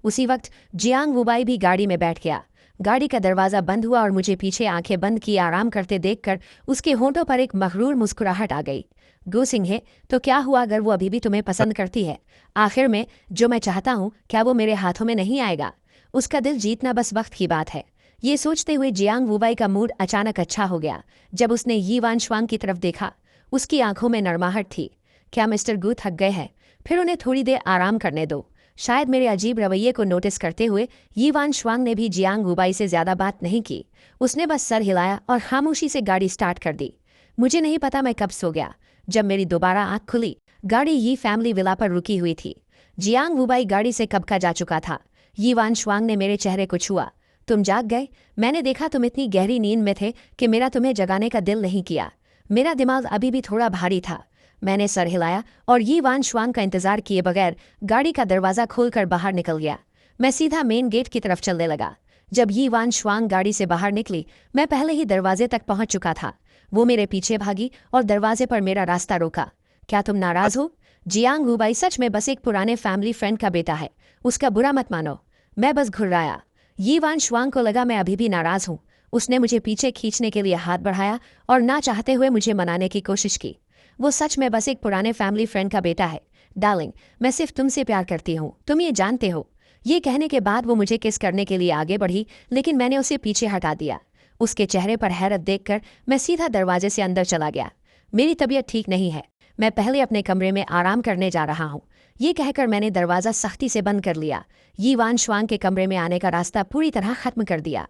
उसी वक्त जियांग वुबाई भी गाड़ी में बैठ गया। गाड़ी का दरवाज़ा बंद हुआ और मुझे पीछे आंखें बंद की आराम करते देखकर उसके होंठों पर एक मगरूर मुस्कुराहट आ गई। गो सिंह, तो क्या हुआ अगर वो अभी भी तुम्हें पसंद करती है? आखिर में जो मैं चाहता हूँ, क्या वो मेरे हाथों में नहीं आएगा? उसका दिल जीतना बस वक्त की बात है। ये सोचते हुए जियांग वुबाई का मूड अचानक अच्छा हो गया जब उसने यी वान श्वांग की तरफ देखा। उसकी आंखों में नरमाहट थी। क्या मिस्टर गू थक गए हैं? फिर उन्हें थोड़ी देर आराम करने दो। शायद मेरे अजीब रवैये को नोटिस करते हुए यी वान श्वांग ने भी जियांग वुबाई से ज़्यादा बात नहीं की। उसने बस सर हिलाया और खामोशी से गाड़ी स्टार्ट कर दी। मुझे नहीं पता मैं कब सो गया। जब मेरी दोबारा आँख खुली, गाड़ी यी फैमिली विला पर रुकी हुई थी। जियांग वुबाई गाड़ी से कब का जा चुका था। यी वान श्वांग ने मेरे चेहरे को छुआ। तुम जाग गए? मैंने देखा तुम इतनी गहरी नींद में थे कि मेरा तुम्हें जगाने का दिल नहीं किया। मेरा दिमाग अभी भी थोड़ा भारी था। मैंने सर हिलाया और यी वान श्वांग का इंतजार किए बगैर गाड़ी का दरवाज़ा खोलकर बाहर निकल गया। मैं सीधा मेन गेट की तरफ चलने लगा। जब यी वान श्वांग गाड़ी से बाहर निकली, मैं पहले ही दरवाजे तक पहुंच चुका था। वो मेरे पीछे भागी और दरवाजे पर मेरा रास्ता रोका। क्या तुम नाराज़ हो? जियांग वुबाई सच में बस एक पुराने फैमिली फ्रेंड का बेटा है, उसका बुरा मत मानो। मैं बस घुर्राया। यी वान श्वांग को लगा मैं अभी भी नाराज़ हूँ। उसने मुझे पीछे खींचने के लिए हाथ बढ़ाया और ना चाहते हुए मुझे मनाने की कोशिश की। वो सच में बस एक पुराने फैमिली फ्रेंड का बेटा है। डार्लिंग, मैं सिर्फ तुमसे प्यार करती हूँ, तुम ये जानते हो। ये कहने के बाद वो मुझे किस करने के लिए आगे बढ़ी, लेकिन मैंने उसे पीछे हटा दिया। उसके चेहरे पर हैरत देखकर मैं सीधा दरवाजे से अंदर चला गया। मेरी तबीयत ठीक नहीं है, मैं पहले अपने कमरे में आराम करने जा रहा हूँ। ये कहकर मैंने दरवाज़ा सख्ती से बंद कर लिया। यी वान श्वांग के कमरे में आने का रास्ता पूरी तरह खत्म कर दिया।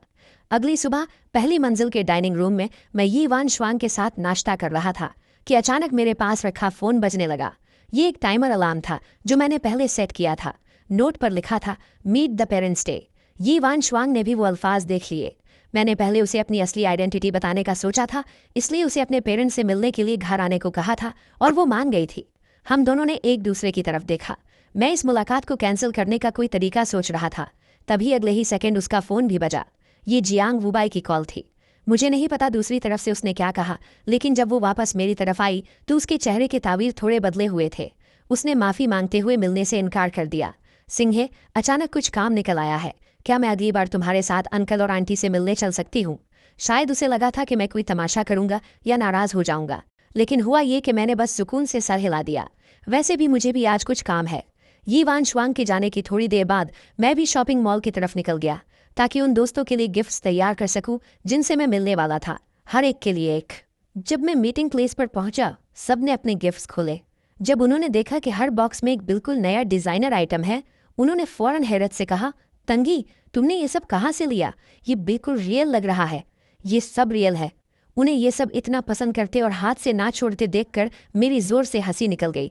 अगली सुबह पहली मंजिल के डाइनिंग रूम में मैं यी वान श्वांग के साथ नाश्ता कर रहा था कि अचानक मेरे पास रखा फ़ोन बजने लगा। ये एक टाइमर अलार्म था जो मैंने पहले सेट किया था। नोट पर लिखा था, मीट द पेरेंट्स डे। यी वान श्वांग ने भी वो अल्फाज देख लिए। मैंने पहले उसे अपनी असली आइडेंटिटी बताने का सोचा था, इसलिए उसे अपने पेरेंट्स से मिलने के लिए घर आने को कहा था और वो मान गई थी। हम दोनों ने एक दूसरे की तरफ देखा। मैं इस मुलाकात को कैंसिल करने का कोई तरीका सोच रहा था, तभी अगले ही सेकंड उसका फ़ोन भी बजा। ये जियांग वुबाई की कॉल थी। मुझे नहीं पता दूसरी तरफ से उसने क्या कहा, लेकिन जब वो वापस मेरी तरफ आई तो उसके चेहरे के तावीर थोड़े बदले हुए थे। उसने माफ़ी मांगते हुए मिलने से इनकार कर दिया। सिंह, अचानक कुछ काम निकल आया है। क्या मैं अगली बार तुम्हारे साथ अंकल और आंटी से मिलने चल सकती हूँ? शायद उसे लगा था कि मैं कोई तमाशा करूंगा या नाराज़ हो जाऊंगा, लेकिन हुआ ये कि मैंने बस सुकून से सर हिला दिया। वैसे भी मुझे भी आज कुछ काम है। यी वान श्वांग के जाने की थोड़ी देर बाद मैं भी शॉपिंग मॉल की तरफ निकल गया ताकि उन दोस्तों के लिए गिफ्ट्स तैयार कर सकूं जिनसे मैं मिलने वाला था, हर एक के लिए एक। जब मैं मीटिंग प्लेस पर पहुंचा, सब ने अपने गिफ्ट्स खोले। जब उन्होंने देखा कि हर बॉक्स में एक बिल्कुल नया डिज़ाइनर आइटम है, उन्होंने फ़ौरन हैरत से कहा, तंगी, तुमने ये सब कहाँ से लिया? ये बिल्कुल रियल लग रहा है। ये सब रियल है। उन्हें ये सब इतना पसंद करते और हाथ से ना छोड़ते देखकर मेरी ज़ोर से हंसी निकल गई।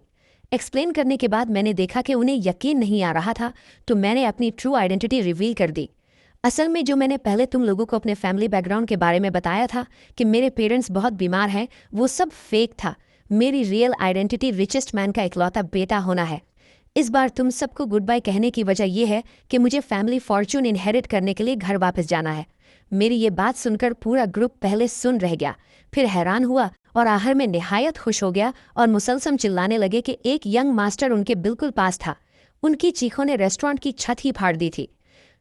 एक्सप्लेन करने के बाद मैंने देखा कि उन्हें यकीन नहीं आ रहा था, तो मैंने अपनी ट्रू आइडेंटिटी रिवील कर दी। असल में जो मैंने पहले तुम लोगों को अपने फैमिली बैकग्राउंड के बारे में बताया था कि मेरे पेरेंट्स बहुत बीमार हैं, वो सब फेक था। मेरी रियल आइडेंटिटी रिचेस्ट मैन का इकलौता बेटा होना है। इस बार तुम सबको गुड बाय कहने की वजह यह है कि मुझे फैमिली फॉर्च्यून इनहेरिट करने के लिए घर वापस जाना है। मेरी ये बात सुनकर पूरा ग्रुप पहले सुन रह गया, फिर हैरान हुआ और आखिर में निहायत खुश हो गया और मुसलसल चिल्लाने लगे कि एक यंग मास्टर उनके बिल्कुल पास था। उनकी चीखों ने रेस्टोरेंट की छत ही फाड़ दी थी।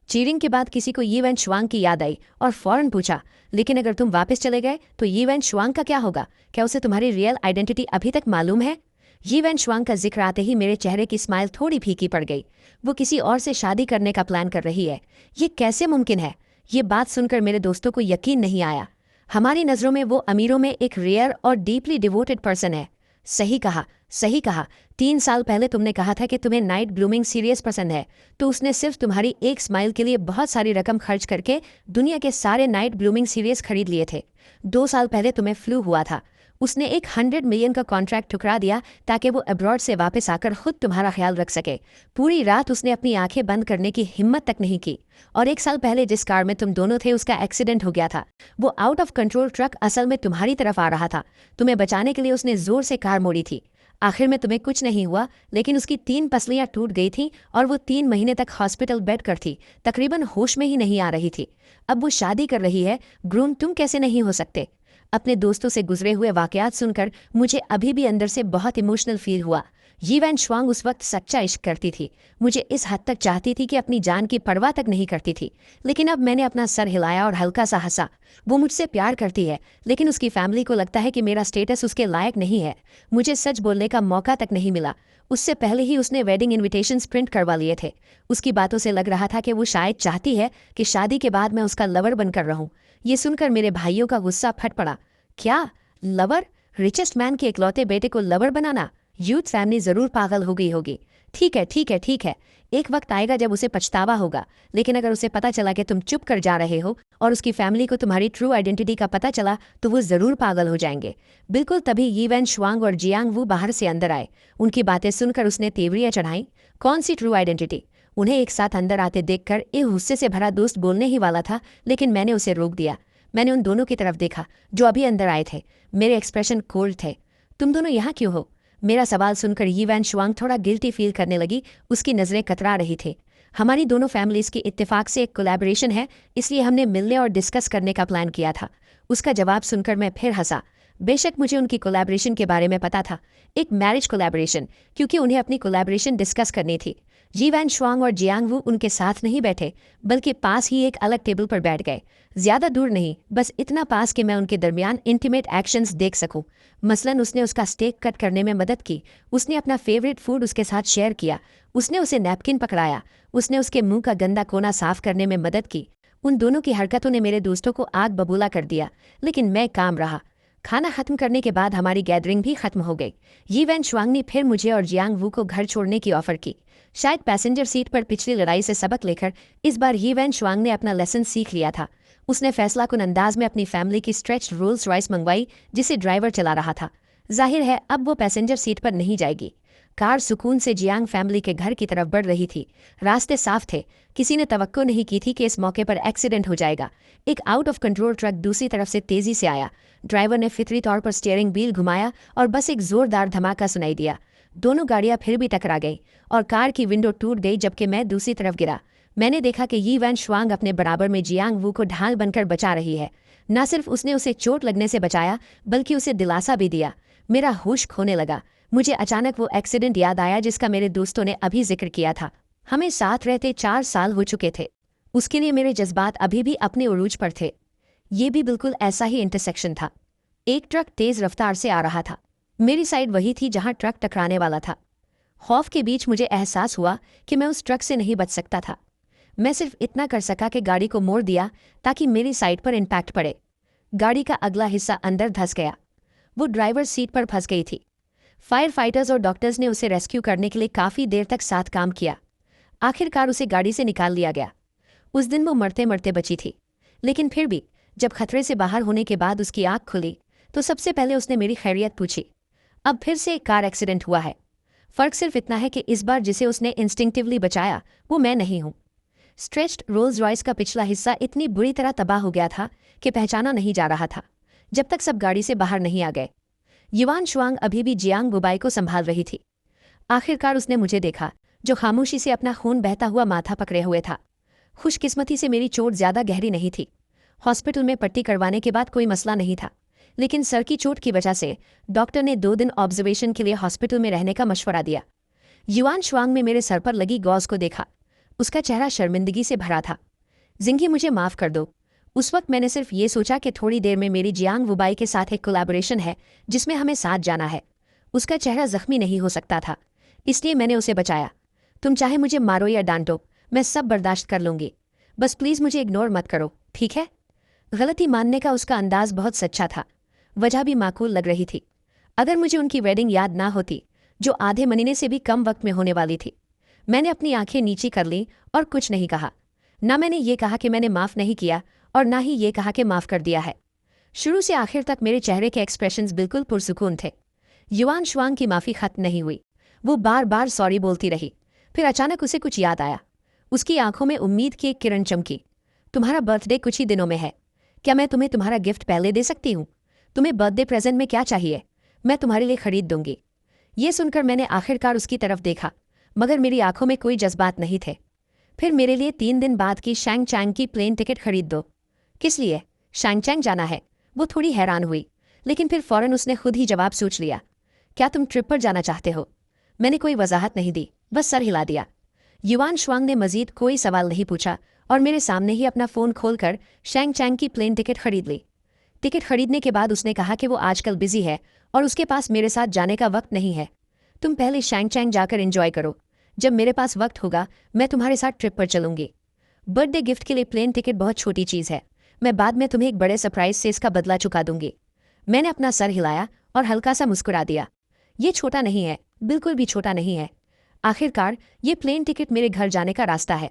चीरिंग के बाद किसी को यी वान श्वांग की याद आई और फौरन पूछा, लेकिन अगर तुम वापस चले गए तो यी वान श्वांग का क्या होगा? क्या उसे तुम्हारी रियल आइडेंटिटी अभी तक मालूम है? यी वान श्वांग का जिक्र आते ही मेरे चेहरे की स्माइल थोड़ी फीकी पड़ गई। वो किसी और से शादी करने का प्लान कर रही है। ये कैसे मुमकिन है? ये बात सुनकर मेरे दोस्तों को यकीन नहीं आया। हमारी नज़रों में वो अमीरों में एक रेयर और डीपली डिवोटेड पर्सन है। सही कहा, सही कहा। 3 साल पहले तुमने कहा था कि तुम्हें नाइट ब्लूमिंग सीरियस पसंद है, तो उसने सिर्फ तुम्हारी एक स्माइल के लिए बहुत सारी रकम खर्च करके दुनिया के सारे नाइट ब्लूमिंग सीरियस खरीद लिए थे। 2 साल पहले तुम्हें फ्लू हुआ था, उसने एक 100 मिलियन का कॉन्ट्रैक्ट ठुकरा दिया ताकि वो अब्रॉड से वापस आकर खुद तुम्हारा ख्याल रख सके। पूरी रात उसने अपनी आंखें बंद करने की हिम्मत तक नहीं की। और 1 साल पहले जिस कार में तुम दोनों थे उसका एक्सीडेंट हो गया था। वो आउट ऑफ कंट्रोल ट्रक असल में तुम्हारी तरफ आ रहा था। तुम्हें बचाने के लिए उसने जोर से कार मोड़ी थी। आखिर में तुम्हें कुछ नहीं हुआ, लेकिन उसकी 3 पसलियां टूट गई थीं और वो 3 महीने तक हॉस्पिटल बेड कर थी, तकरीबन होश में ही नहीं आ रही थी। अब वो शादी कर रही है, ग्रूम तुम कैसे नहीं हो सकते? अपने दोस्तों से गुजरे हुए वाकयात सुनकर मुझे अभी भी अंदर से बहुत इमोशनल फील हुआ। यी वैन शुआंग उस वक्त सच्चा इश्क करती थी, मुझे इस हद तक चाहती थी कि अपनी जान की परवाह तक नहीं करती थी। लेकिन अब मैंने अपना सर हिलाया और हल्का सा हंसा। वो मुझसे प्यार करती है, लेकिन उसकी फैमिली को लगता है कि मेरा स्टेटस उसके लायक नहीं है। मुझे सच बोलने का मौका तक नहीं मिला। उससे पहले ही उसने वेडिंग इन्विटेशंस प्रिंट करवा लिए थे। उसकी बातों से लग रहा था कि वो शायद चाहती है कि शादी के बाद मैं उसका लवर बनकर रहूं। ये सुनकर मेरे भाइयों का गुस्सा फट पड़ा। क्या लवर? रिचेस्ट मैन के इकलौते बेटे को लवर बनाना? यूथ फैमिली जरूर पागल हो गई होगी। ठीक है, ठीक है, ठीक है। एक वक्त आएगा जब उसे पछतावा होगा, लेकिन अगर उसे पता चला कि तुम चुप कर जा रहे हो और उसकी फैमिली को तुम्हारी ट्रू आइडेंटिटी का पता चला, तो वो जरूर पागल हो जाएंगे। बिल्कुल तभी यी वैन शुआंग और जियांग वू बाहर से अंदर आए। उनकी बातें सुनकर उसने तेवरियां चढ़ाई। कौन सी ट्रू आइडेंटिटी? उन्हें एक साथ अंदर आते देखकर एक गुस्से से भरा दोस्त बोलने ही वाला था, लेकिन मैंने उसे रोक दिया। मैंने उन दोनों की तरफ देखा जो अभी अंदर आए थे। मेरे एक्सप्रेशन कोल्ड थे। तुम दोनों यहाँ क्यों हो? मेरा सवाल सुनकर यी वैन शुआंग थोड़ा गिल्टी फील करने लगी। उसकी नज़रें कतरा रही थी। हमारी दोनों फैमिलीज की इत्तेफाक से एक कोलैबोरेशन है, इसलिए हमने मिलने और डिस्कस करने का प्लान किया था। उसका जवाब सुनकर मैं फिर हंसा। बेशक मुझे उनकी कोलैबोरेशन के बारे में पता था, एक मैरिज कोलैबोरेशन, क्योंकि उन्हें अपनी कोलैबोरेशन डिस्कस करनी थी। जी वैन शुआंग और जियांग वू उनके साथ नहीं बैठे, बल्कि पास ही एक अलग टेबल पर बैठ गए। ज्यादा दूर नहीं, बस इतना पास कि मैं उनके दरमियान इंटीमेट एक्शंस देख सकूं। मसलन उसने उसका स्टेक कट करने में मदद की, उसने अपना फेवरेट फूड उसके साथ शेयर किया, उसने उसे नैपकिन पकड़ाया, उसने उसके मुंह का गंदा कोना साफ करने में मदद की। उन दोनों की हरकतों ने मेरे दोस्तों को आग बबूला कर दिया, लेकिन मैं काम रहा। खाना खत्म करने के बाद हमारी गैदरिंग भी खत्म हो गई। यी वैन शुआंग ने फिर मुझे और जियांग वू को घर छोड़ने की ऑफर की। शायद पैसेंजर सीट पर पिछली लड़ाई से सबक लेकर इस बार यी वैन शुआंग ने अपना लेसन सीख लिया था। उसने फैसला कुन अंदाज में अपनी फैमिली की स्ट्रेच्ड रोल्स रॉयस मंगवाई, जिसे ड्राइवर चला रहा था। जाहिर है अब वो पैसेंजर सीट पर नहीं जाएगी। कार सुकून से जियांग फैमिली के घर की तरफ बढ़ रही थी। रास्ते साफ थे। किसी ने तवक्को नहीं की थी कि इस मौके पर एक्सीडेंट हो जाएगा। एक आउट ऑफ कंट्रोल ट्रक दूसरी तरफ से तेजी से आया। ड्राइवर ने फितरी तौर पर स्टीयरिंग व्हील घुमाया और बस एक जोरदार धमाका सुनाई दिया। दोनों गाड़ियां फिर भी टकरा गई और कार की विंडो टूट गई, जबकि मैं दूसरी तरफ गिरा। मैंने देखा कि यी वैन शुआंग अपने बराबर में जियांग वू को ढाल बनकर बचा रही है। न सिर्फ उसने उसे चोट लगने से बचाया, बल्कि उसे दिलासा भी दिया। मेरा होश खोने लगा। मुझे अचानक वो एक्सीडेंट याद आया जिसका मेरे दोस्तों ने अभी जिक्र किया था। हमें साथ रहते 4 साल हो चुके थे। उसके लिए मेरे जज्बात अभी भी अपने उरूज पर थे। ये भी बिल्कुल ऐसा ही इंटरसेक्शन था। एक ट्रक तेज रफ्तार से आ रहा था। मेरी साइड वही थी जहां ट्रक टकराने वाला था। खौफ के बीच मुझे एहसास हुआ कि मैं उस ट्रक से नहीं बच सकता था। मैं सिर्फ इतना कर सका कि गाड़ी को मोड़ दिया ताकि मेरी साइड पर इम्पैक्ट पड़े। गाड़ी का अगला हिस्सा अंदर धंस गया। वो ड्राइवर सीट पर फंस गई थी। फायर फाइटर्स और डॉक्टर्स ने उसे रेस्क्यू करने के लिए काफ़ी देर तक साथ काम किया। आखिरकार उसे गाड़ी से निकाल लिया गया। उस दिन वो मरते मरते बची थी, लेकिन फिर भी जब खतरे से बाहर होने के बाद उसकी आँख खुली तो सबसे पहले उसने मेरी खैरियत पूछी। अब फिर से एक कार एक्सीडेंट हुआ है। फ़र्क सिर्फ इतना है कि इस बार जिसे उसने इंस्टिंक्टिवली बचाया वो मैं नहीं हूँ। स्ट्रेच्ड रोल्स रॉयस का पिछला हिस्सा इतनी बुरी तरह तबाह हो गया था कि पहचाना नहीं जा रहा था, जब तक सब गाड़ी से बाहर नहीं आ गए। युवान शुआंग अभी भी जियांग बुबाई को संभाल रही थी। आखिरकार उसने मुझे देखा, जो खामोशी से अपना खून बहता हुआ माथा पकड़े हुए था। खुशकिस्मती से मेरी चोट ज्यादा गहरी नहीं थी। हॉस्पिटल में पट्टी करवाने के बाद कोई मसला नहीं था, लेकिन सर की चोट की वजह से डॉक्टर ने 2 दिन ऑब्जर्वेशन के लिए हॉस्पिटल में रहने का मशवरा दिया। युवान शुआंग में मेरे सर पर लगी गॉज को देखा। उसका चेहरा शर्मिंदगी से भरा था। जिंगी, मुझे माफ़ कर दो। उस वक्त मैंने सिर्फ ये सोचा कि थोड़ी देर में मेरी जियांग वुबाई के साथ एक कोलैबोरेशन है जिसमें हमें साथ जाना है। उसका चेहरा जख्मी नहीं हो सकता था, इसलिए मैंने उसे बचाया। तुम चाहे मुझे मारो या डांटो, मैं सब बर्दाश्त कर लूंगी, बस प्लीज़ मुझे इग्नोर मत करो। ठीक है। गलती मानने का उसका अंदाज बहुत सच्चा था। वजह भी माकूल लग रही थी। अगर मुझे उनकी वेडिंग याद ना होती, जो आधे महीने से भी कम वक्त में होने वाली थी। मैंने अपनी आंखें नीची कर ली और कुछ नहीं कहा। ना मैंने ये कहा कि मैंने माफ़ नहीं किया और ना ही ये कहा कि माफ़ कर दिया है। शुरू से आखिर तक मेरे चेहरे के एक्सप्रेशंस बिल्कुल पुरसुकून थे। युवान शुआंग की माफ़ी खत्म नहीं हुई। वो बार बार सॉरी बोलती रही। फिर अचानक उसे कुछ याद आया। उसकी आंखों में उम्मीद की एक किरण चमकी। तुम्हारा बर्थडे कुछ ही दिनों में है। क्या मैं तुम्हें तुम्हारा गिफ्ट पहले दे सकती हूँ? तुम्हें बर्थडे प्रेजेंट में क्या चाहिए? मैं तुम्हारे लिए खरीद दूंगी। ये सुनकर मैंने आखिरकार उसकी तरफ देखा, मगर मेरी आंखों में कोई जज्बात नहीं थे। फिर मेरे लिए 3 दिन बाद की शैंगचैंग की प्लेन टिकट खरीद दो। किस लिए? शैंगचैंग जाना है। वो थोड़ी हैरान हुई, लेकिन फिर फौरन उसने खुद ही जवाब सोच लिया। क्या तुम ट्रिप पर जाना चाहते हो? मैंने कोई वजाहत नहीं दी, बस सर हिला दिया। युवान शुआंग ने मजीद कोई सवाल नहीं पूछा और मेरे सामने ही अपना फ़ोन खोलकर शैंगचैंग की प्लेन टिकट खरीद ली। टिकट खरीदने के बाद उसने कहा कि वो आजकल बिजी है और उसके पास मेरे साथ जाने का वक्त नहीं है। तुम पहले शैंगचैंग जाकर एंजॉय करो। जब मेरे पास वक्त होगा मैं तुम्हारे साथ ट्रिप पर चलूंगी। बर्थडे गिफ्ट के लिए प्लेन टिकट बहुत छोटी चीज़ है। मैं बाद में तुम्हें एक बड़े सरप्राइज से इसका बदला चुका दूंगी। मैंने अपना सर हिलाया और हल्का सा मुस्कुरा दिया। ये छोटा नहीं है, बिल्कुल भी छोटा नहीं है। आखिरकार ये प्लेन टिकट मेरे घर जाने का रास्ता है।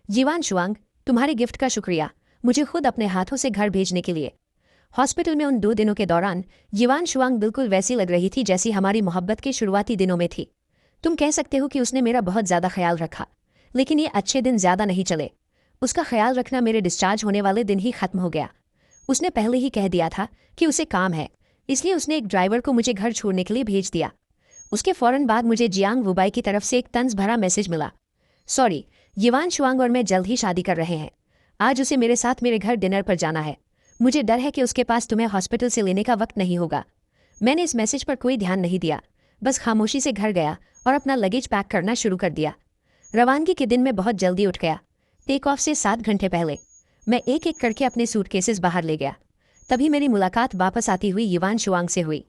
युवान शुआंग, तुम्हारे गिफ्ट का शुक्रिया, मुझे खुद अपने हाथों से घर भेजने के लिए। हॉस्पिटल में उन 2 दिनों के दौरान युवान शुआंग बिल्कुल वैसी लग रही थी जैसी हमारी मोहब्बत के शुरुआती दिनों में थी। तुम कह सकते हो कि उसने मेरा बहुत ज़्यादा ख्याल रखा, लेकिन ये अच्छे दिन ज़्यादा नहीं चले। उसका ख्याल रखना मेरे डिस्चार्ज होने वाले दिन ही खत्म हो गया। उसने पहले ही कह दिया था कि उसे काम है, इसलिए उसने एक ड्राइवर को मुझे घर छोड़ने के लिए भेज दिया। उसके फ़ौरन बाद मुझे जियांग वुबाई की तरफ से एक तंज भरा मैसेज मिला। सॉरी, युवान शुआंग और मैं जल्द ही शादी कर रहे हैं। आज उसे मेरे साथ मेरे घर डिनर पर जाना है। मुझे डर है कि उसके पास तुम्हें हॉस्पिटल से लेने का वक्त नहीं होगा। मैंने इस मैसेज पर कोई ध्यान नहीं दिया, बस खामोशी से घर गया और अपना लगेज पैक करना शुरू कर दिया। रवानगी के दिन मैं बहुत जल्दी उठ गया। टेक ऑफ से 7 घंटे पहले मैं एक एक करके अपने सूटकेसेस बाहर ले गया। तभी मेरी मुलाकात वापस आती हुई युवान शुआंग से हुई।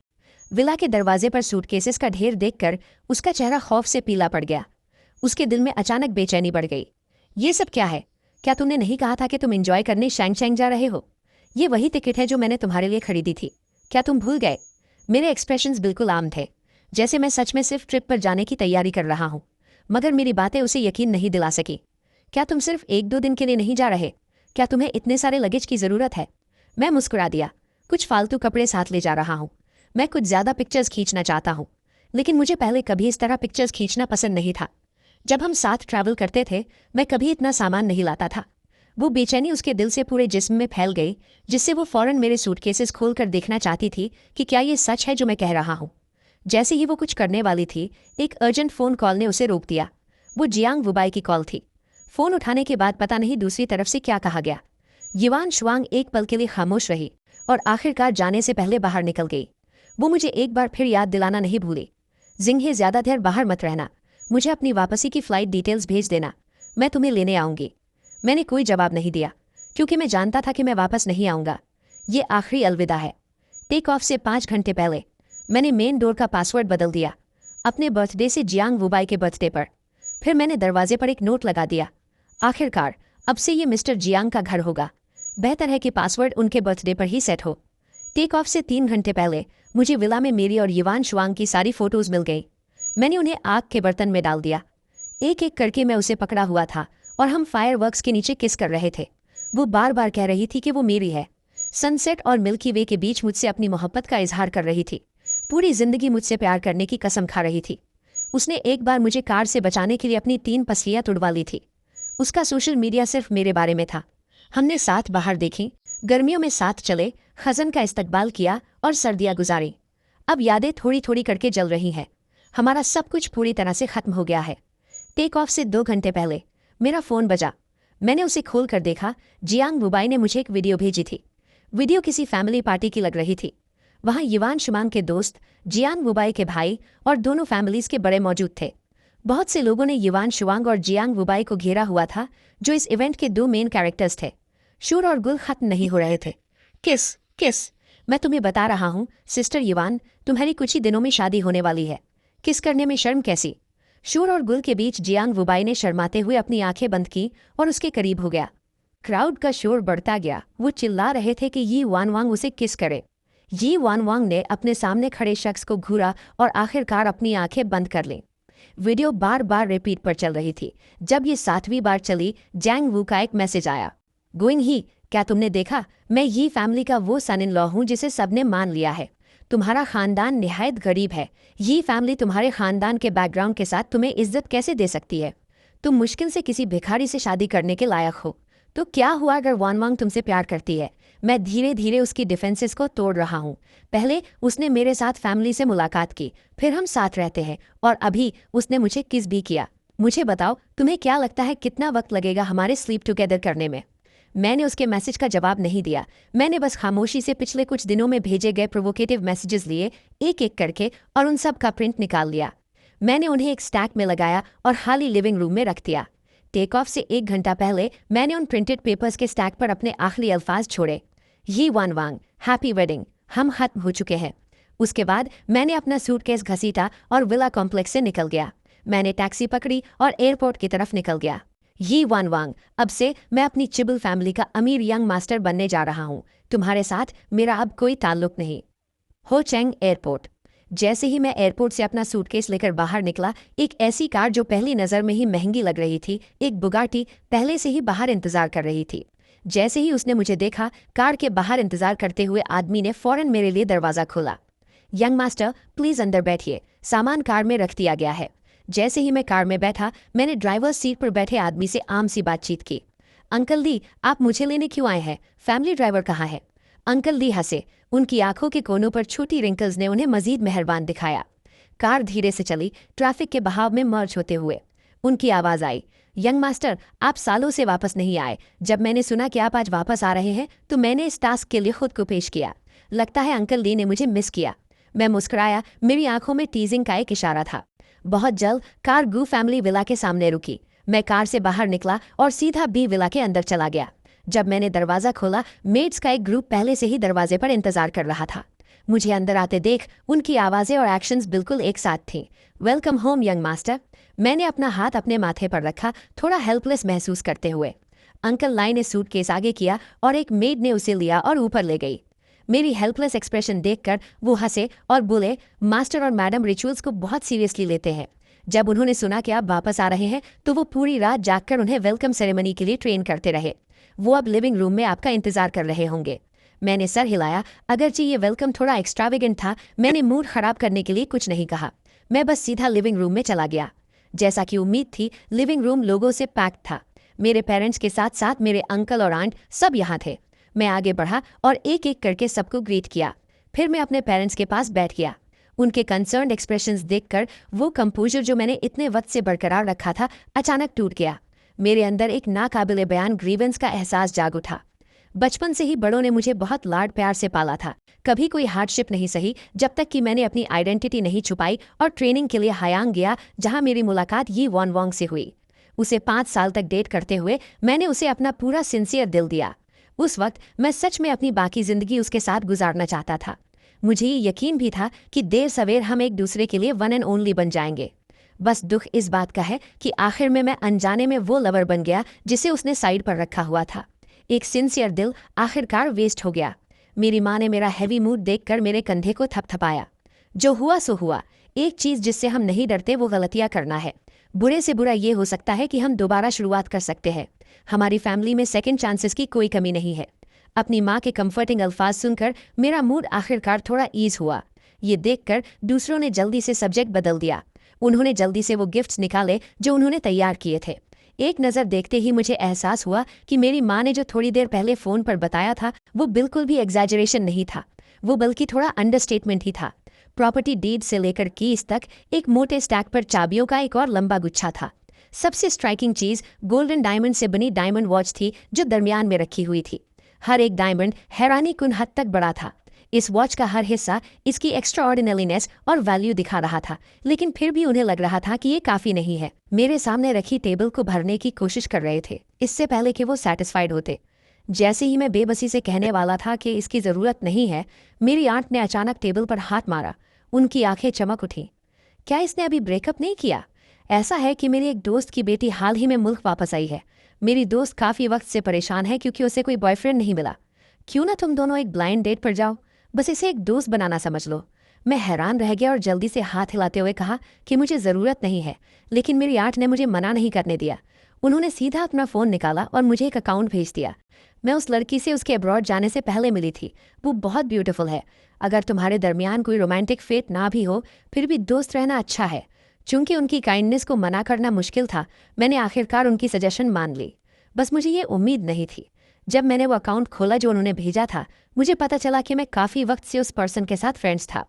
विला के दरवाजे पर सूटकेसेस का ढेर देखकर उसका चेहरा खौफ से पीला पड़ गया। उसके दिल में अचानक बेचैनी बढ़ गई। ये सब क्या है? क्या तुमने नहीं कहा था कि तुम एंजॉय करने शैंगचैंग जा रहे हो? ये वही टिकट है जो मैंने तुम्हारे लिए खरीदी थी। क्या तुम भूल गए? मेरे एक्सप्रेशंस बिल्कुल आम थे, जैसे मैं सच में सिर्फ ट्रिप पर जाने की तैयारी कर रहा हूँ। मगर मेरी बातें उसे यकीन नहीं दिला सकी। क्या तुम सिर्फ 1-2 दिन के लिए नहीं जा रहे? क्या तुम्हें इतने सारे लगेज की ज़रूरत है? मैं मुस्कुरा दिया। कुछ फालतू कपड़े साथ ले जा रहा हूँ। मैं कुछ ज़्यादा पिक्चर्स खींचना चाहता हूँ, लेकिन मुझे पहले कभी इस तरह पिक्चर्स खींचना पसंद नहीं था। जब हम साथ ट्रैवल करते थे मैं कभी इतना सामान नहीं लाता था। वो बेचैनी उसके दिल से पूरे जिस्म में फैल गई, जिससे वो फ़ौरन मेरे सूटकेसेस खोलकर देखना चाहती थी कि क्या ये सच है जो मैं कह रहा हूँ। जैसे ही वो कुछ करने वाली थी, एक अर्जेंट फ़ोन कॉल ने उसे रोक दिया। वो जियांग वुबाई की कॉल थी। फ़ोन उठाने के बाद पता नहीं दूसरी तरफ से क्या कहा गया। युवान शुआंग एक पल के लिए खामोश रही और आखिरकार जाने से पहले बाहर निकल गई। वो मुझे एक बार फिर याद दिलाना नहीं भूली। जिंगे, ज़्यादा देर बाहर मत रहना। मुझे अपनी वापसी की फ़्लाइट डिटेल्स भेज देना। मैं तुम्हें लेने आऊँगी। मैंने कोई जवाब नहीं दिया, क्योंकि मैं जानता था कि मैं वापस नहीं आऊँगा। ये आखिरी अलविदा है। टेक ऑफ से 5 घंटे पहले मैंने मेन डोर का पासवर्ड बदल दिया, अपने बर्थडे से जियांग वुबाई के बर्थडे पर। फिर मैंने दरवाजे पर एक नोट लगा दिया। आखिरकार अब से ये मिस्टर जियांग का घर होगा। बेहतर है कि पासवर्ड उनके बर्थडे पर ही सेट हो। टेक ऑफ से 3 घंटे पहले मुझे विला में मेरी और युवान शुआंग की सारी फ़ोटोज़ मिल गई। मैंने उन्हें आग के बर्तन में डाल दिया। एक एक करके मैं उसे पकड़ा हुआ था और हम फायरवर्क्स के नीचे किस कर रहे थे। वो बार बार कह रही थी कि वो मेरी है। सनसेट और मिल्की वे के बीच मुझसे अपनी मोहब्बत का इजहार कर रही थी। पूरी जिंदगी मुझसे प्यार करने की कसम खा रही थी। उसने एक बार मुझे कार से बचाने के लिए अपनी 3 पसलियाँ तुड़वा ली थी। उसका सोशल मीडिया सिर्फ मेरे बारे में था। हमने साथ बाहर देखी, गर्मियों में साथ चले, खजन का इस्तकबाल किया और सर्दियाँ गुजारी। अब यादें थोड़ी थोड़ी करके जल रही हैं। हमारा सब कुछ पूरी तरह से खत्म हो गया है। टेक ऑफ से 2 घंटे पहले मेरा फ़ोन बजा। मैंने उसे खोल कर देखा। जियांग वुबाई ने मुझे एक वीडियो भेजी थी। वीडियो किसी फैमिली पार्टी की लग रही थी। वहाँ युवान शुआंग के दोस्त, जियांग वुबाई के भाई और दोनों फैमिलीज़ के बड़े मौजूद थे। बहुत से लोगों ने युवान शुआंग और जियांग वुबाई को घेरा हुआ था, जो इस इवेंट के 2 मेन कैरेक्टर्स थे। शूर और गुल खत्म नहीं हो रहे थे। किस किस, मैं तुम्हें बता रहा हूँ सिस्टर युवान, तुम्हारी कुछ ही दिनों में शादी होने वाली है। किस करने में शर्म कैसी? शूर और गुल के बीच जियांग वुबाई ने शर्माते हुए अपनी आंखें बंद की और उसके करीब हो गया। क्राउड का शोर बढ़ता गया। वो चिल्ला रहे थे कि यी वानवांग उसे किस करे। यी वानवांग ने अपने सामने खड़े शख्स को घूरा और आखिरकार अपनी आंखें बंद कर लीं। वीडियो बार बार रिपीट पर चल रही थी। जब ये 7वीं बार चली, जैंग वू का एक मैसेज आया। गोइंग ही, क्या तुमने देखा? मैं यी फैमिली का वो सन इन लॉ हूँ जिसे सबने मान लिया है। तुम्हारा खानदान निहायत गरीब है। यी फैमिली तुम्हारे खानदान के बैकग्राउंड के साथ तुम्हें इज्जत कैसे दे सकती है? तुम मुश्किल से किसी भिखारी से शादी करने के लायक हो। तो क्या हुआ अगर वानवांग तुमसे प्यार करती है? मैं धीरे धीरे उसकी डिफेंसेस को तोड़ रहा हूँ। पहले उसने मेरे साथ फैमिली से मुलाकात की, फिर हम साथ रहते हैं, और अभी उसने मुझे किस भी किया। मुझे बताओ, तुम्हें क्या लगता है कितना वक्त लगेगा हमारे स्लीप टुगेदर करने में? मैंने उसके मैसेज का जवाब नहीं दिया। मैंने बस खामोशी से पिछले कुछ दिनों में भेजे गए प्रोवोकेटिव मैसेजेस लिए, एक एक करके, और उन सब का प्रिंट निकाल लिया। मैंने उन्हें एक स्टैक में लगाया और खाली लिविंग रूम में रख दिया। टेक ऑफ से 1 घंटा पहले मैंने उन प्रिंटेड पेपर्स के स्टैक पर अपने आखिरी अल्फाज छोड़े, यी वानवांग, हैप्पी वेडिंग, हम खत्म हो चुके हैं। उसके बाद मैंने अपना सूटकेस घसीटा और विला कॉम्प्लेक्स से निकल गया। मैंने टैक्सी पकड़ी और एयरपोर्ट की तरफ निकल गया। यी वानवांग, अब से मैं अपनी चिबल फैमिली का अमीर यंग मास्टर बनने जा रहा हूँ। तुम्हारे साथ मेरा अब कोई ताल्लुक नहीं। हो चैंग एयरपोर्ट। जैसे ही मैं एयरपोर्ट से अपना सूटकेस लेकर बाहर निकला, एक ऐसी कार जो पहली नज़र में ही महंगी लग रही थी, एक बुगाटी, पहले से ही बाहर इंतजार कर रही थी। जैसे ही उसने मुझे देखा, कार के बाहर इंतजार करते हुए आदमी ने फौरन मेरे लिए दरवाज़ा खोला। यंग मास्टर, प्लीज़ अंदर बैठिए, सामान कार में रख दिया गया है। जैसे ही मैं कार में बैठा, मैंने ड्राइवर सीट पर बैठे आदमी से आम सी बातचीत की। अंकल दी, आप मुझे लेने क्यों आए हैं? फैमिली ड्राइवर कहाँ है? अंकल दी हंसे। उनकी आंखों के कोनों पर छोटी रिंकल्स ने उन्हें मजीद मेहरबान दिखाया। कार धीरे से चली, ट्रैफिक के बहाव में मर्ज होते हुए। उनकी आवाज़ आई, यंग मास्टर, आप सालों से वापस नहीं आए। जब मैंने सुना कि आप आज वापस आ रहे हैं, तो मैंने इस टास्क के लिए खुद को पेश किया। लगता है अंकल दी ने मुझे मिस किया। मैं मुस्कुराया, मेरी आंखों में टीजिंग का एक इशारा था। बहुत जल्द कार गू फैमिली विला के सामने रुकी। मैं कार से बाहर निकला और सीधा बी विला के अंदर चला गया। जब मैंने दरवाज़ा खोला, मेड्स का एक ग्रुप पहले से ही दरवाजे पर इंतजार कर रहा था। मुझे अंदर आते देख उनकी आवाज़ें और एक्शंस बिल्कुल एक साथ थीं। Welcome home young master. मैंने अपना हाथ अपने माथे पर रखा, थोड़ा हेल्पलेस महसूस करते हुए। अंकल लाई ने सूटकेस आगे किया और एक मेड ने उसे लिया और ऊपर ले गई। मेरी हेल्पलेस एक्सप्रेशन देखकर वो हंसे और बोले, मास्टर और मैडम रिचुअल्स को बहुत सीरियसली लेते हैं। जब उन्होंने सुना कि आप वापस आ रहे हैं, तो वो पूरी रात जागकर उन्हें वेलकम सेरेमनी के लिए ट्रेन करते रहे। वो अब लिविंग रूम में आपका इंतजार कर रहे होंगे। मैंने सर हिलाया। अगरचे ये वेलकम थोड़ा एक्स्ट्रावेगेंट था, मैंने मूड खराब करने के लिए कुछ नहीं कहा। मैं बस सीधा लिविंग रूम में चला गया। जैसा कि उम्मीद थी, लिविंग रूम लोगों से पैक्ड था। मेरे पेरेंट्स के साथ साथ मेरे अंकल और आंट सब यहाँ थे। मैं आगे बढ़ा और एक एक करके सबको ग्रीट किया। फिर मैं अपने पेरेंट्स के पास बैठ गया। उनके कंसर्न्ड एक्सप्रेशंस देखकर वो कंपोजर जो मैंने इतने वक्त से बरकरार रखा था, अचानक टूट गया। मेरे अंदर एक नाकाबिले बयान ग्रीवेंस का एहसास जाग उठा। बचपन से ही बड़ों ने मुझे बहुत लाड प्यार से पाला था। कभी कोई हार्डशिप नहीं सही जब तक कि मैंने अपनी आइडेंटिटी नहीं छुपाई और ट्रेनिंग के लिए हयांग गया, जहां मेरी मुलाकात यी वानवांग से हुई। उसे 5 साल तक डेट करते हुए मैंने उसे अपना पूरा सिंसियर दिल दिया। उस वक्त मैं सच में अपनी बाकी जिंदगी उसके साथ गुजारना चाहता था। मुझे ये यकीन भी था कि देर सवेर हम एक दूसरे के लिए वन एंड ओनली बन जाएंगे। बस दुख इस बात का है कि आखिर में मैं अनजाने में वो लवर बन गया जिसे उसने साइड पर रखा हुआ था। एक सिंसियर दिल आखिरकार वेस्ट हो गया। मेरी माँ ने मेरा हैवी मूड देखकर मेरे कंधे को थपथपाया। जो हुआ सो हुआ। एक चीज़ जिससे हम नहीं डरते वो गलतियाँ करना है। बुरे से बुरा ये हो सकता है कि हम दोबारा शुरुआत कर सकते हैं। हमारी फैमिली में सेकंड चांसेस की कोई कमी नहीं है। अपनी माँ के कंफर्टिंग अल्फाज सुनकर मेरा मूड आखिरकार थोड़ा ईज हुआ। ये देखकर दूसरों ने जल्दी से सब्जेक्ट बदल दिया। उन्होंने जल्दी से वो गिफ्ट्स निकाले जो उन्होंने तैयार किए थे। एक नज़र देखते ही मुझे एहसास हुआ कि मेरी माँ ने जो थोड़ी देर पहले फ़ोन पर बताया था, वो बिल्कुल भी एग्जैजरेशन नहीं था। वो बल्कि थोड़ा अंडरस्टेटमेंट ही था। प्रॉपर्टी डीड से लेकर कीज तक एक मोटे स्टैक पर चाबियों का एक और लंबा गुच्छा था। सबसे स्ट्राइकिंग चीज़ गोल्डन डायमंड से बनी डायमंड वॉच थी जो दरमियान में रखी हुई थी। हर एक डायमंड हैरानीकुन हद तक बड़ा था। इस वॉच का हर हिस्सा इसकी एक्स्ट्राऑर्डिनरीनेस और वैल्यू दिखा रहा था, लेकिन फिर भी उन्हें लग रहा था कि ये काफ़ी नहीं है। मेरे सामने रखी टेबल को भरने की कोशिश कर रहे थे, इससे पहले कि वो सेटिस्फाइड होते। जैसे ही मैं बेबसी से कहने वाला था कि इसकी ज़रूरत नहीं है, मेरी आंट ने अचानक टेबल पर हाथ मारा। उनकी आंखें चमक उठीं। क्या इसने अभी ब्रेकअप नहीं किया? ऐसा है कि मेरी एक दोस्त की बेटी हाल ही में मुल्क वापस आई है। मेरी दोस्त काफ़ी वक्त से परेशान है क्योंकि उसे कोई बॉयफ्रेंड नहीं मिला। क्यों ना तुम दोनों एक ब्लाइंड डेट पर जाओ, बस इसे एक दोस्त बनाना समझ लो। मैं हैरान रह गया और जल्दी से हाथ हिलाते हुए कहा कि मुझे ज़रूरत नहीं है, लेकिन मेरी आंट ने मुझे मना नहीं करने दिया। उन्होंने सीधा अपना फ़ोन निकाला और मुझे एक अकाउंट भेज दिया। मैं उस लड़की से उसके अब्रॉड जाने से पहले मिली थी। वो बहुत ब्यूटीफुल है। अगर तुम्हारे दरमियान कोई रोमांटिक फेट ना भी हो, फिर भी दोस्त रहना अच्छा है। चूंकि उनकी काइंडनेस को मना करना मुश्किल था, मैंने आखिरकार उनकी सजेशन मान ली। बस मुझे ये उम्मीद नहीं थी। जब मैंने वो अकाउंट खोला जो उन्होंने भेजा था, मुझे पता चला कि मैं काफ़ी वक्त से उस पर्सन के साथ फ्रेंड्स था।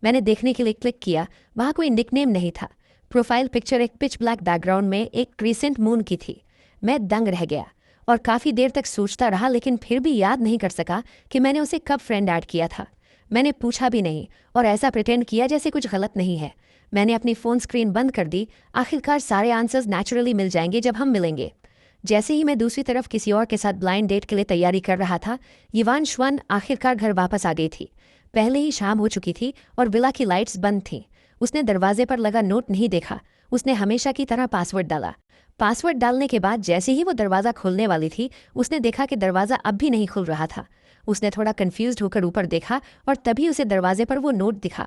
मैंने देखने के लिए क्लिक किया, वहाँ कोई निकनेम नहीं था। प्रोफाइल पिक्चर एक पिच ब्लैक बैकग्राउंड में एक क्रीसेंट मून की थी। मैं दंग रह गया और काफ़ी देर तक सोचता रहा, लेकिन फिर भी याद नहीं कर सका कि मैंने उसे कब फ्रेंड ऐड किया था। मैंने पूछा भी नहीं और ऐसा प्रिटेंड किया जैसे कुछ गलत नहीं है। मैंने अपनी फ़ोन स्क्रीन बंद कर दी। आखिरकार सारे आंसर्स नेचुरली मिल जाएंगे जब हम मिलेंगे। जैसे ही मैं दूसरी तरफ किसी और के साथ ब्लाइंड डेट के लिए तैयारी कर रहा था, यिवान श्वन आखिरकार घर वापस आ गई थी। पहले ही शाम हो चुकी थी और विला की लाइट्स बंद थीं। उसने दरवाजे पर लगा नोट नहीं देखा। उसने हमेशा की तरह पासवर्ड डाला। पासवर्ड डालने के बाद जैसे ही वो दरवाज़ा खोलने वाली थी, उसने देखा कि दरवाज़ा अब भी नहीं खुल रहा था। उसने थोड़ा कन्फ्यूज्ड होकर ऊपर देखा और तभी उसे दरवाजे पर वो नोट दिखा।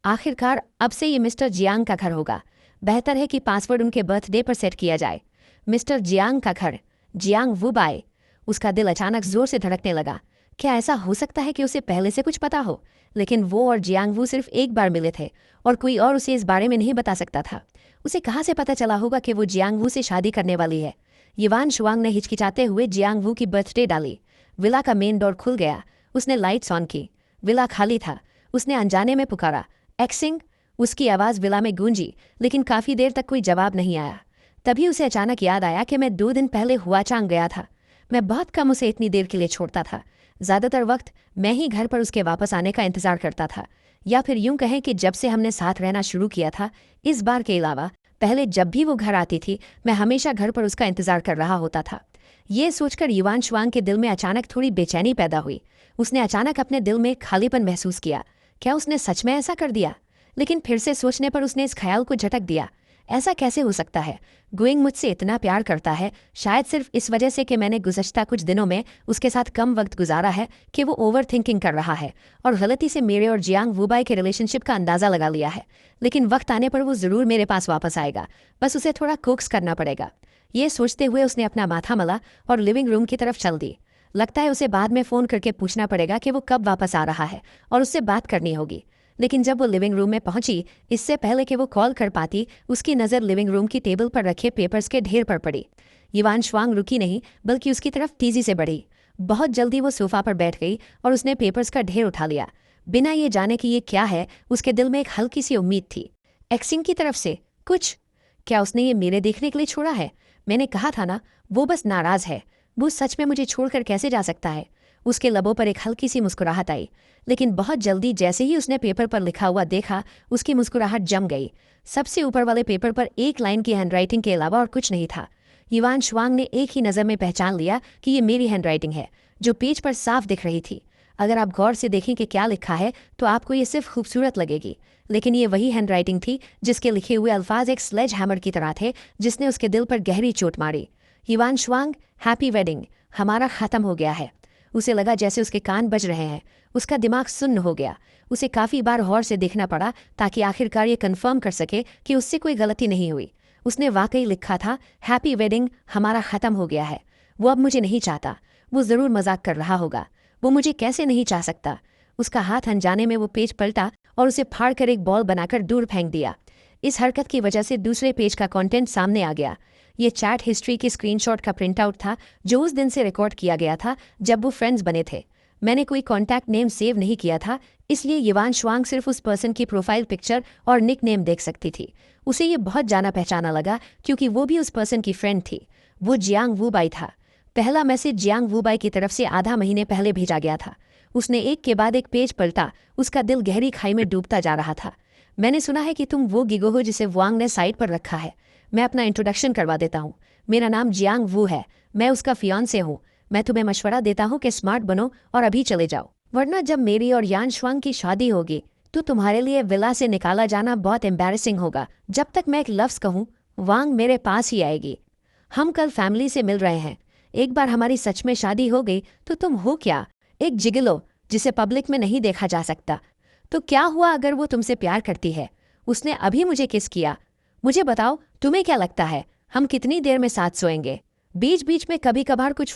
आखिरकार अब से ये मिस्टर जियांग का घर होगा। बेहतर है कि पासवर्ड उनके बर्थडे पर सेट किया जाए। मिस्टर जियांग का घर, जियांग वुबाई। उसका दिल अचानक जोर से धड़कने लगा। क्या ऐसा हो सकता है कि उसे पहले से कुछ पता हो? लेकिन वो और जियांग वू सिर्फ एक बार मिले थे और कोई और उसे इस बारे में नहीं बता सकता था। उसे कहाँ से पता चला होगा कि वो जियांग वू से शादी करने वाली है? यिवान शुआंग ने हिचकिचाते हुए जियांग वू की बर्थडे डाली। विला का मेन डोर खुल गया। उसने लाइट्स ऑन की। विला खाली था। उसने अनजाने में पुकारा, एक्सिंग। उसकी आवाज़ विला में गूंजी, लेकिन काफ़ी देर तक कोई जवाब नहीं आया। तभी उसे अचानक याद आया कि मैं 2 दिन पहले हुआचांग गया था। मैं बहुत कम उसे इतनी देर के लिए छोड़ता था। ज़्यादातर वक्त मैं ही घर पर उसके वापस आने का इंतज़ार करता था, या फिर यूं कहें कि जब से हमने साथ रहना शुरू किया था, इस बार के अलावा पहले जब भी वो घर आती थी, मैं हमेशा घर पर उसका इंतज़ार कर रहा होता था। ये सोचकर यिवान शुआंग के दिल में अचानक थोड़ी बेचैनी पैदा हुई। उसने अचानक अपने दिल में खालीपन महसूस किया। क्या उसने सच में ऐसा कर दिया? लेकिन फिर से सोचने पर उसने इस ख्याल को झटक दिया, ऐसा कैसे हो सकता है? गुइंग मुझसे इतना प्यार करता है, शायद सिर्फ इस वजह से कि मैंने गुज़श्ता कुछ दिनों में उसके साथ कम वक्त गुजारा है, कि वो ओवर थिंकिंग कर रहा है और गलती से मेरे और जियांग वुबाई के रिलेशनशिप का अंदाज़ा लगा लिया है। लेकिन वक्त आने पर वो ज़रूर मेरे पास वापस आएगा, बस उसे थोड़ा कोक्स करना पड़ेगा। ये सोचते हुए उसने अपना माथा मला और लिविंग रूम की तरफ चल दी। लगता है उसे बाद में फ़ोन करके पूछना पड़ेगा कि वो कब वापस आ रहा है और उससे बात करनी होगी। लेकिन जब वो लिविंग रूम में पहुंची, इससे पहले कि वो कॉल कर पाती, उसकी नज़र लिविंग रूम की टेबल पर रखे पेपर्स के ढेर पर पड़ी। यिवान शुआंग रुकी नहीं, बल्कि उसकी तरफ तेजी से बढ़ी। बहुत जल्दी वो सोफा पर बैठ गई और उसने पेपर्स का ढेर उठा लिया। बिना ये जाने कि ये क्या है, उसके दिल में एक हल्की सी उम्मीद थी। एक्सिंग की तरफ से कुछ? क्या उसने ये मेरे देखने के लिए छोड़ा है? मैंने कहा था ना, वो बस नाराज़ है। वो सच में मुझे छोड़कर कैसे जा सकता है? उसके लबों पर एक हल्की सी मुस्कुराहट आई, लेकिन बहुत जल्दी जैसे ही उसने पेपर पर लिखा हुआ देखा, उसकी मुस्कुराहट जम गई। सबसे ऊपर वाले पेपर पर एक लाइन की हैंडराइटिंग के अलावा और कुछ नहीं था। यिवान शुआंग ने एक ही नज़र में पहचान लिया कि ये मेरी हैंडराइटिंग है, जो पेज पर साफ दिख रही थी। अगर आप गौर से देखें कि क्या लिखा है, तो आपको ये सिर्फ खूबसूरत लगेगी, लेकिन ये वही हैंडराइटिंग थी जिसके लिखे हुए अल्फाज एक स्लेज हैमर की तरह थे, जिसने उसके दिल पर गहरी चोट मारी। यिवान शुआंग, हैप्पी वेडिंग, हमारा ख़त्म हो गया है। उसे लगा जैसे उसके कान बज रहे हैं। उसका दिमाग सुन्न हो गया। उसे काफ़ी बार गौर से देखना पड़ा ताकि आखिरकार ये कन्फर्म कर सके कि उससे कोई गलती नहीं हुई। उसने वाकई लिखा था, हैप्पी वेडिंग, हमारा ख़त्म हो गया है। वो अब मुझे नहीं चाहता। वो ज़रूर मजाक कर रहा होगा। वो मुझे कैसे नहीं चाह सकता? उसका हाथ अनजाने में वो पेज पलटा और उसे फाड़ कर एक बॉल बनाकर दूर फेंक दिया। इस हरकत की वजह से दूसरे पेज का कंटेंट सामने आ गया। ये चैट हिस्ट्री की स्क्रीनशॉट का प्रिंटआउट था, जो उस दिन से रिकॉर्ड किया गया था जब वो फ्रेंड्स बने थे। मैंने कोई कॉन्टैक्ट नेम सेव नहीं किया था, इसलिए यिवान शुआंग सिर्फ उस पर्सन की प्रोफाइल पिक्चर और निक नेम देख सकती थी। उसे ये बहुत जाना पहचाना लगा, क्योंकि वो भी उस पर्सन की फ्रेंड थी। वो जियांग वुबाई था। पहला मैसेज जियांग वुबाई की तरफ से आधा महीने पहले भेजा गया था। उसने एक के बाद एक पेज पलटा। उसका दिल गहरी खाई में डूबता जा रहा था। मैंने सुना है कि तुम वो गिगो हो जिसे वांग ने साइट पर रखा है। मैं अपना इंट्रोडक्शन करवा देता हूँ। मेरा नाम जियांग वू है। मैं उसका फियांसे हूँ। मैं तुम्हें मशवरा देता हूँ कि स्मार्ट बनो और अभी चले जाओ, वरना जब मेरी और यान शुआंग की शादी होगी तो तुम्हारे लिए विला से निकाला जाना बहुत एम्बैरेसिंग होगा। जब तक मैं एक लफ्ज़ कहूँ, वांग मेरे पास ही आएगी। हम कल फैमिली से मिल रहे हैं। एक बार हमारी सच में शादी हो गई तो तुम हो क्या? एक जिगलो जिसे पब्लिक में नहीं देखा जा सकता। तो क्या हुआ अगर वो तुमसे प्यार करती है? उसने अभी मुझे किस किया। मुझे बताओ, तुम्हें क्या लगता है हम कितनी देर में साथ सोएंगे? बीच बीच में कभी कभार कुछ